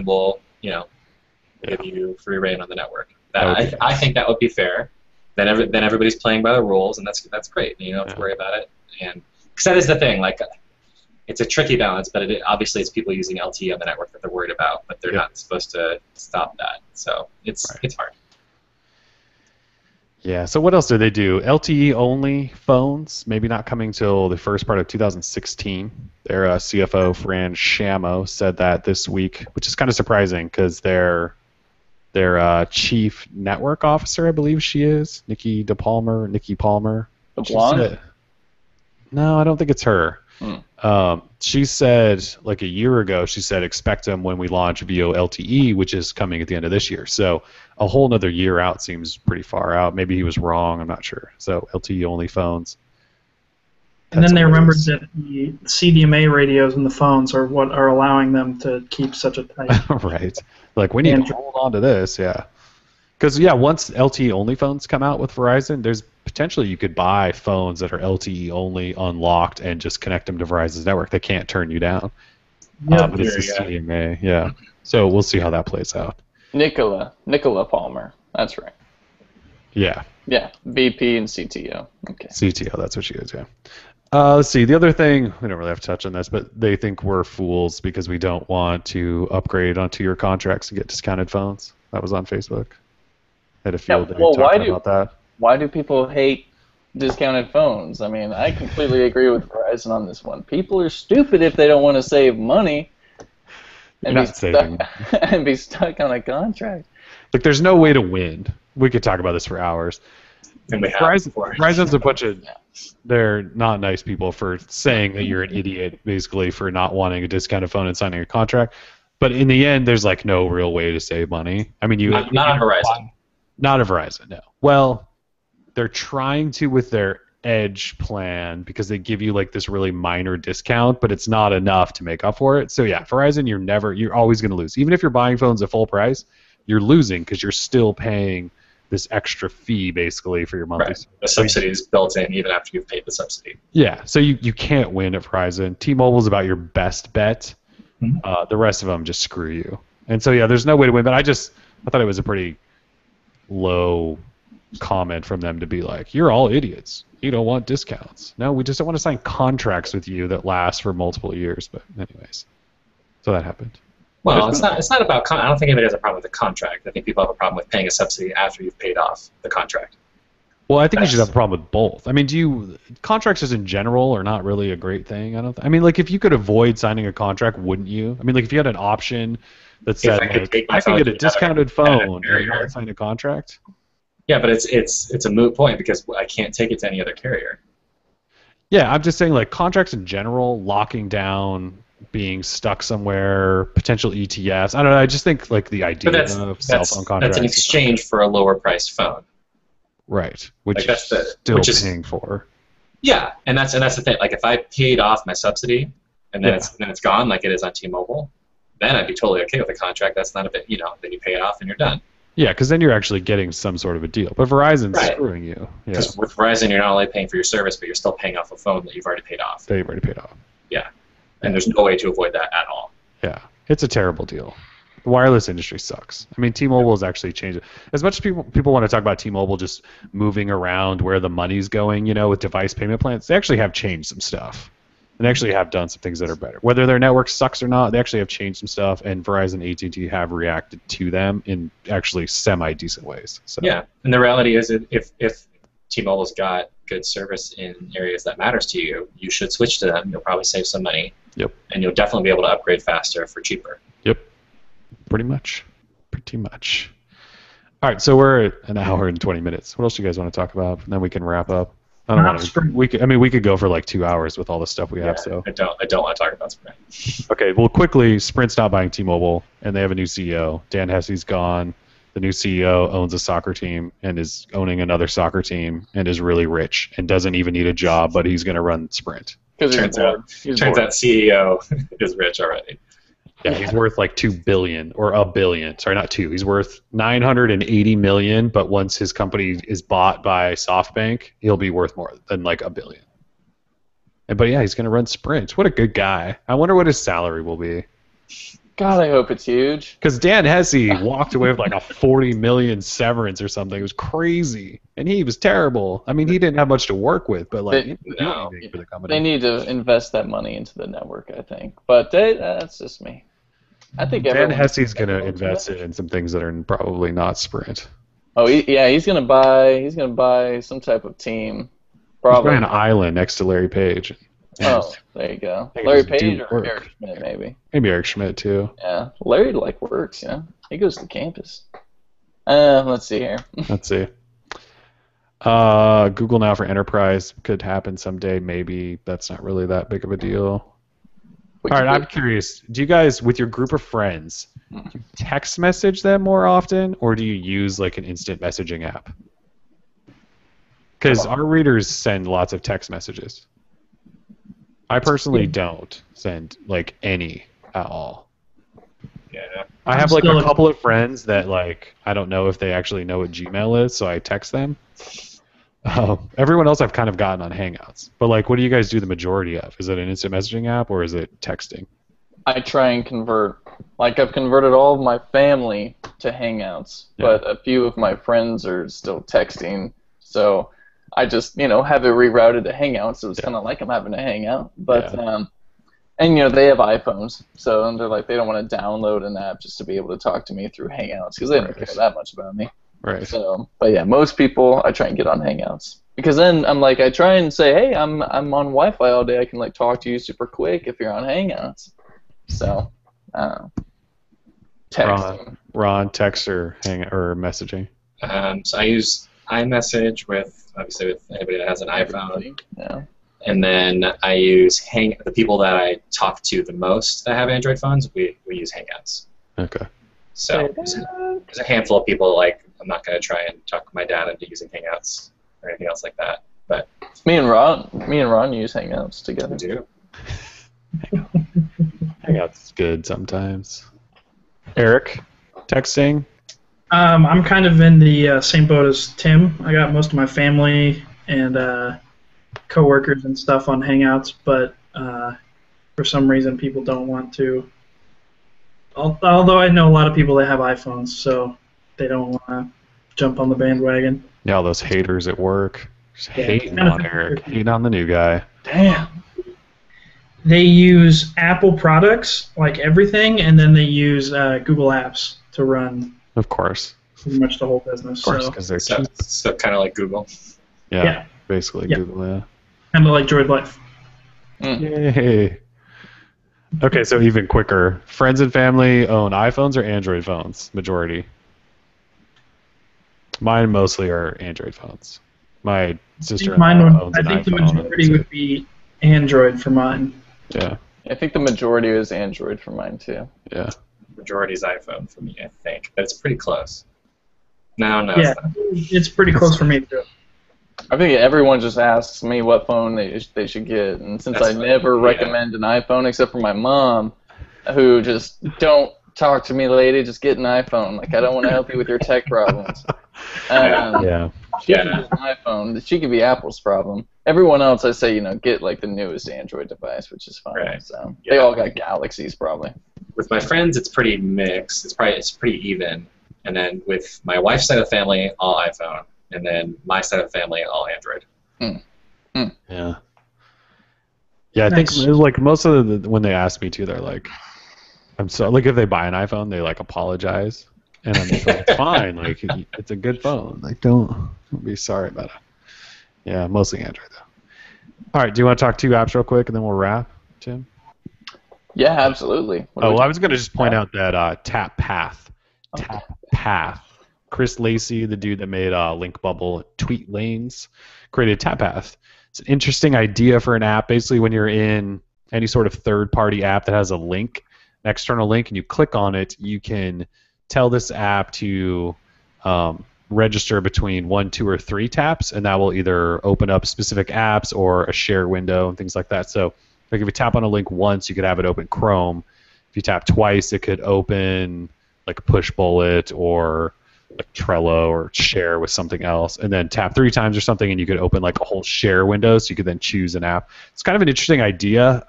we'll give you free reign on the network. I think that would be fair. Then everybody's playing by the rules, and that's great. You don't have to worry about it. And because that is the thing, it's a tricky balance, but obviously it's people using LTE on the network that they're worried about, but they're not supposed to stop that. So it's hard. Yeah, so what else did they do? LTE only phones, maybe not coming till the first part of 2016. Their CFO, Fran Shamo, said that this week, which is kind of surprising because their chief network officer, I believe she is, Nikki Palmer. The blonde? No, I don't think it's her. She said, like a year ago, expect them when we launch VO LTE, which is coming at the end of this year. So a whole another year out seems pretty far out. Maybe he was wrong. I'm not sure. So LTE only phones. And then they remembered that the CDMA radios in the phones are what are allowing them to keep such a tight. Right. Like we need to hold on to this. Yeah. Because once LTE only phones come out with Verizon, there's potentially you could buy phones that are LTE only unlocked and just connect them to Verizon's network. They can't turn you down. But it's the CDMA. Yeah. So we'll see how that plays out. Nicola Palmer. That's right. Yeah. Yeah. VP and CTO. Okay. CTO. That's what she is. Yeah. Let's see. The other thing, we don't really have to touch on this, but they think we're fools because we don't want to upgrade on 2-year contracts to get discounted phones. That was on Facebook. I had a field day talking about that. Why do people hate discounted phones? I mean, I completely agree with Verizon on this one. People are stupid if they don't want to save money and be stuck on a contract. Look, there's no way to win. We could talk about this for hours. And Verizon's a bunch of they're not nice people for saying that you're an idiot, basically, for not wanting a discounted phone and signing a contract. But in the end, there's no real way to save money. I mean, not on Verizon. Not a Verizon, no. Well, they're trying to with their Edge plan because they give you this really minor discount, but it's not enough to make up for it. So yeah, Verizon, you're always going to lose. Even if you're buying phones at full price, you're losing because you're still paying this extra fee basically for your monthly. Right. The subsidy is built in even after you've paid the subsidy. Yeah, so you can't win at Verizon. T-Mobile is about your best bet. Mm-hmm. The rest of them just screw you. And so yeah, there's no way to win. But I thought it was a pretty low comment from them to be like, you're all idiots. You don't want discounts. No, we just don't want to sign contracts with you that last for multiple years. But anyways, so that happened. Well, it's not about. I don't think anybody has a problem with the contract. I think people have a problem with paying a subsidy after you've paid off the contract. Well, I think you should have a problem with both. I mean, contracts just in general are not really a great thing. I mean, if you could avoid signing a contract, wouldn't you? I mean, if you had an option that said I can get a discounted phone and not sign a contract. Yeah, but it's a moot point because I can't take it to any other carrier. Yeah, I'm just saying contracts in general, locking down being stuck somewhere, potential ETFs. I don't know. I just think like the idea But of cell phone contracts. that's an exchange for a lower priced phone. Right, which Like, that's you're the- still which is- paying for. Yeah, and that's the thing. Like, if I paid off my subsidy and then it's gone, like it is on T-Mobile, then I'd be totally okay with a contract. That's not a bit, then you pay it off and you're done. Yeah, because then you're actually getting some sort of a deal. But Verizon's Right. screwing you. Yeah, Because with Verizon, you're not only paying for your service, but you're still paying off a phone that you've already paid off. they've already paid off. Yeah, and there's no way to avoid that at all. Yeah, it's a terrible deal. The wireless industry sucks. I mean, T-Mobile has actually changed it. As much as people want to talk about T-Mobile just moving around where the money's going, with device payment plans, they actually have changed some stuff. And they actually have done some things that are better. Whether their network sucks or not, they actually have changed some stuff, and Verizon and AT&T have reacted to them in actually semi-decent ways. So. Yeah, and the reality is if T-Mobile's got good service in areas that matters to you, you should switch to them. You'll probably save some money. Yep. And you'll definitely be able to upgrade faster for cheaper. Yep. Pretty much. All right, so we're at an hour and 20 minutes. What else do you guys want to talk about? And then we can wrap up. I don't want to. We could go for like 2 hours with all the stuff we have. So I don't want to talk about Sprint. Okay, well, quickly, Sprint's not buying T-Mobile, and they have a new CEO. Dan Hesse's gone. The new CEO owns a soccer team and is owning another soccer team and is really rich and doesn't even need a job, but he's going to run Sprint. Turns out CEO is rich already. Yeah, he's worth like $2 billion or $1 billion. Sorry, not two. He's worth $980 million. But once his company is bought by SoftBank, he'll be worth more than like $1 billion. But yeah, he's going to run Sprint. What a good guy. I wonder what his salary will be. God, I hope it's huge. Because Dan Hesse walked away with like a $40 million severance or something. It was crazy, and he was terrible. I mean, he didn't have much to work with, but like, he didn't do anything for the company. They need to invest that money into the network, I think. But that's just me. I think Dan Hesse's going to invest it in some things that are probably not Sprint. Oh, he's gonna buy some type of team. Probably He's buying an island next to Larry Page. Oh, there you go. Larry Page or Eric Schmidt, maybe. Maybe Eric Schmidt too. Yeah, Larry works. He goes to campus. Let's see here. Let's see. Google Now for Enterprise could happen someday. Maybe that's not really that big of a deal. All right, I'm curious. Do you guys, with your group of friends, do you text message them more often, or do you use like an instant messaging app? Because our readers send lots of text messages. I personally don't send like any at all. Yeah. I have like a couple of friends that like I don't know if they actually know what Gmail is, so I text them. Everyone else I've kind of gotten on Hangouts. But like, what do you guys do the majority of? Is it an instant messaging app or is it texting? I try and convert. Like I've converted all of my family to Hangouts, but a few of my friends are still texting. So I just, have it rerouted to Hangouts, so it's kind of like I'm having a hangout. But, and, they have iPhones, so they're like, they don't want to download an app just to be able to talk to me through Hangouts, because they don't care that much about me. Right. So, but yeah, most people, I try and get on Hangouts. Because then I'm like, I try and say, hey, I'm on Wi-Fi all day, I can like talk to you super quick if you're on Hangouts. So, I don't know. Texting. Ron, text or messaging? So I use iMessage with anybody that has an iPhone. Yeah. And then I use the people that I talk to the most that have Android phones, we use Hangouts. Okay. So there's a handful of people like I'm not going to try and talk my dad into using Hangouts or anything else like that. But me and Ron use Hangouts together. We do. Hangouts is good sometimes. Eric, texting? I'm kind of in the same boat as Tim. I got most of my family and coworkers and stuff on Hangouts, but for some reason people don't want to. Although I know a lot of people that have iPhones, so they don't want to jump on the bandwagon. Yeah, all those haters at work. Just hating on Eric. Hating on the new guy. Damn. They use Apple products, like everything, and then they use Google Apps to run. Of course. Pretty much the whole business. Of course, because they're cheap. So kind of like Google. Yeah. Basically Google, yeah. Kind of like Droid Life. Yay. Okay, so even quicker. Friends and family own iPhones or Android phones? Majority. Mine mostly are Android phones. My sister-in-law owns an iPhone. I think the majority would be Android for mine. Yeah. I think the majority is Android for mine too. Yeah. Majority's iPhone for me, I think, but it's pretty close. No, Yeah, it's not. it's pretty close for me too. I think everyone just asks me what phone they should get, and since That's I fine. never Yeah. recommend an iPhone except for my mom, who just don't talk to me, lady. Just get an iPhone. Like I don't want to help you with your tech problems. Yeah. She can get an iPhone. She could be Apple's problem. Everyone else, I say, get like the newest Android device, which is fine. Right. So Yeah. they all got Galaxies probably. With my friends, it's pretty mixed. It's pretty even. And then with my wife's side of the family, all iPhone, and then my side of the family, all Android. Yeah. Yeah, I think Nice. like most of when they ask me to, they're like, I'm so like if they buy an iPhone, they like apologize, and I'm just like, it's fine, like it's a good phone, like don't be sorry about it. Yeah, mostly Android though. All right, do you want to talk 2 apps real quick, and then we'll wrap, Tim? Yeah, absolutely. What do Oh, we well, I do? was going to just point out that Tap Path. Chris Lacey, the dude that made Link Bubble Tweet Lanes, created Tap Path. It's an interesting idea for an app. Basically, when you're in any sort of third-party app that has a link, an external link, and you click on it, you can tell this app to register between 1, 2, or 3 taps, and that will either open up specific apps or a share window and things like that. So, like if you tap on a link once, you could have it open Chrome. If you tap twice, it could open like Push Bullet or like Trello or share with something else, and then tap 3 times or something, and you could open like a whole share window, so you could then choose an app. It's kind of an interesting idea.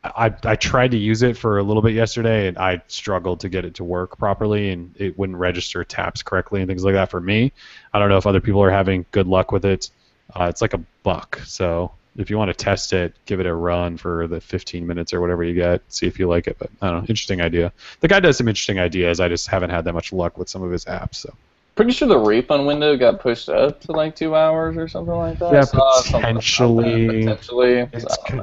I tried to use it for a little bit yesterday, and I struggled to get it to work properly, and it wouldn't register taps correctly and things like that for me. I don't know if other people are having good luck with it. It's like $1, so if you want to test it, give it a run for the 15 minutes or whatever you get, see if you like it. But I don't know, interesting idea. The guy does some interesting ideas. I just haven't had that much luck with some of his apps. So Pretty sure the refund window got pushed up to like 2 hours or something like that. yeah, I saw something about that, potentially. Potentially.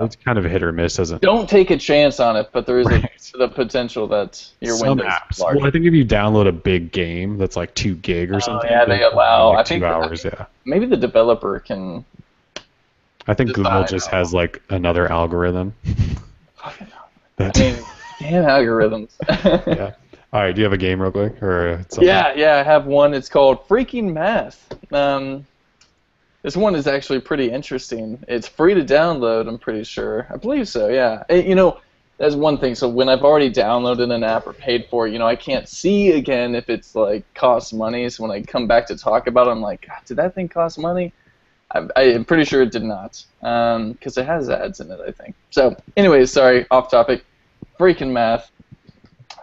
It's kind of hit or miss, isn't it? Don't take a chance on it, but there is Right. the potential that your Some window's apps. large. Well, I think if you download a big game that's like 2 gig or something, yeah, they then allow- like I 2 think- hours. Yeah. Maybe the developer can. I think Google decide. just has like another algorithm. I that, mean, damn algorithms. yeah. All right. Do you have a game real quick or something? Yeah, I have one. It's called Freaking Math. This one is actually pretty interesting. It's free to download, I'm pretty sure. I believe so, yeah. That's one thing. So when I've already downloaded an app or paid for it, I can't see again if it's like costs money. So when I come back to talk about it, I'm like, God, did that thing cost money? I'm pretty sure it did not, because it has ads in it, I think. So anyways, sorry, off topic. Freaking Math.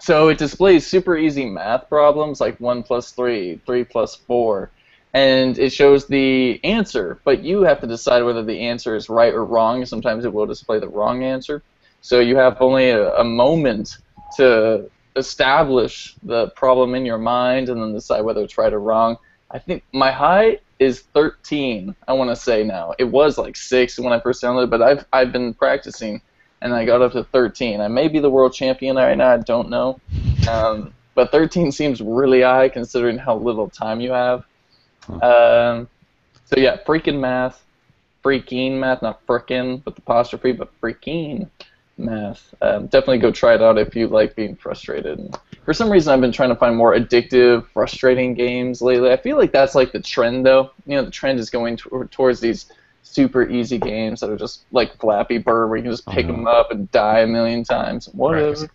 So it displays super easy math problems like 1 plus 3, 3 plus 4, and it shows the answer, but you have to decide whether the answer is right or wrong. Sometimes it will display the wrong answer. So you have only a moment to establish the problem in your mind and then decide whether it's right or wrong. I think my high is 13, I want to say now. It was like 6 when I first downloaded, but I've been practicing, and I got up to 13. I may be the world champion right now, I don't know. But 13 seems really high considering how little time you have. So yeah, Freaking Math, not frickin' with apostrophe, but Freaking Math. Definitely go try it out if you like being frustrated. And for some reason, I've been trying to find more addictive, frustrating games lately. I feel like that's like the trend, though. The trend is going towards these super easy games that are just like Flappy Bird, where you can just pick them up and die a million times. Whatever.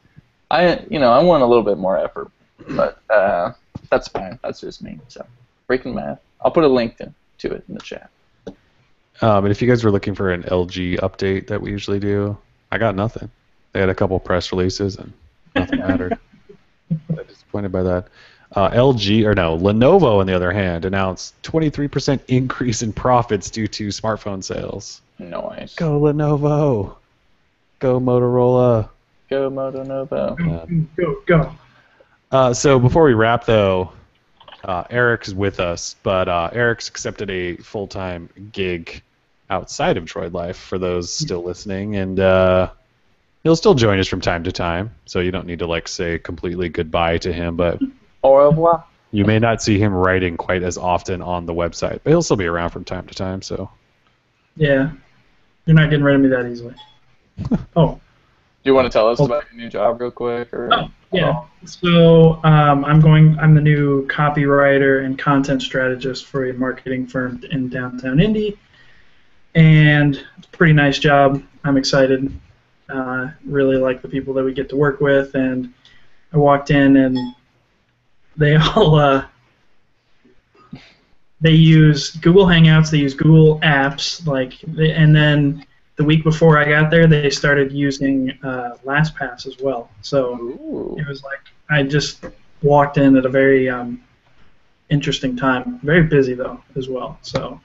Right. I want a little bit more effort, but that's fine. That's just me. So, Freaking Math. I'll put a link to it in the chat. And if you guys were looking for an LG update that we usually do, I got nothing. They had a couple press releases and nothing mattered. I'm disappointed by that. Lenovo, on the other hand, announced 23% increase in profits due to smartphone sales. Nice. Go Lenovo. Go Motorola. Go Motonovo. Go. So before we wrap, though, Eric's with us, but Eric's accepted a full-time gig outside of Droid Life for those still listening, and he'll still join us from time to time, so you don't need to say completely goodbye to him, but Au revoir. you may not see him writing quite as often on the website, but he'll still be around from time to time. So Yeah. You're not getting rid of me that easily. Oh, Do you want to tell us Well- about your new job real quick? Or oh yeah. So I'm the new copywriter and content strategist for a marketing firm in downtown Indy, and it's a pretty nice job. I'm excited. Really like the people that we get to work with, and I walked in and they all they use Google Hangouts, they use Google Apps, and then the week before I got there, they started using LastPass as well. So Ooh. it was like I just walked in at a very interesting time. Very busy though as well. So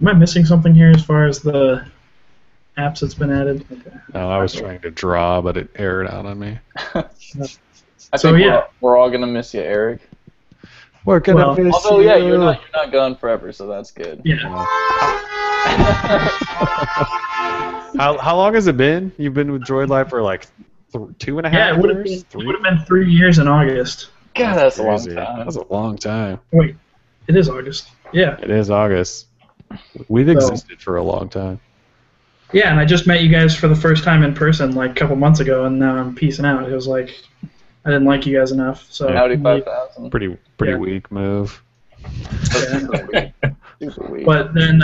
am I missing something here as far as the apps that's been added? Okay. No, I was trying to draw, but it erred out on me. I So, think yeah. we're all gonna miss you, Eric. We're gonna Well, miss Although, you. yeah, you're not gone forever, so that's good. Yeah. How long has it been? You've been with Droid Life for like 2.5 Yeah, it would have years? been 3 years in August. God, that's a long Crazy. time. That's a long time. Wait, it is August. Yeah. It is August. We've existed for a long time. Yeah, and I just met you guys for the first time in person like a couple months ago, and now I'm peacing out. It was like I didn't like you guys enough. So Howdy 5,000. Pretty Yeah. weak move. Yeah. Super weak. But then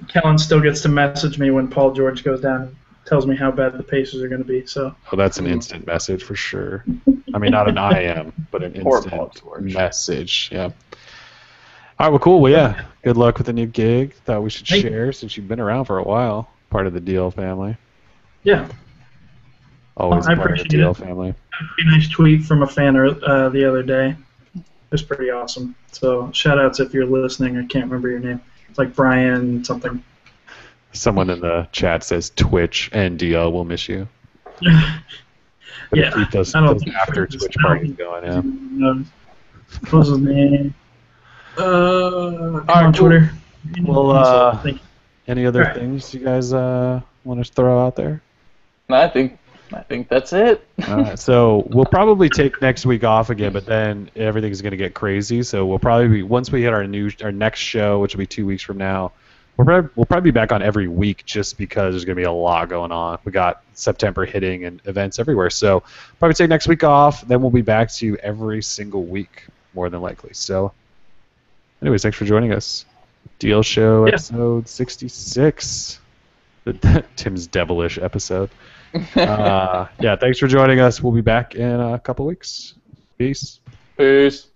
Kellen still gets to message me when Paul George goes down and tells me how bad the Pacers are going to be. So Oh, that's an instant message for sure. I mean, not an IM, but an Poor Paul instant George. message. Yeah. All right. Well, cool. Well, yeah. Good luck with the new gig. Thought we should Thank you. share since you've been around for a while. Part of the Deal family. yeah, Always I a part of the appreciate Deal it. family. a pretty nice tweet from a fan the other day. It was pretty awesome. So shout outs if you're listening. I can't remember your name. It's like Brian something. Someone in the chat says Twitch and DL will miss you. Yeah. Better Yeah, keep those I don't think after Twitch is- Twitch I don't parties think- going, yeah. What was his name? Come on, cool. Twitter. Well, Thank you. any other Alright. things you guys want to throw out there? I think that's it. All right, so we'll probably take next week off again, but then everything's going to get crazy. So we'll probably be, once we hit our next show, which will be 2 weeks from now, we'll probably be back on every week just because there's going to be a lot going on. We got September hitting and events everywhere. So probably take next week off. Then we'll be back to you every single week, more than likely. So anyways, thanks for joining us. Deal Show Yeah. episode 66. Tim's devilish episode. Yeah, thanks for joining us. We'll be back in a couple weeks. Peace. Peace.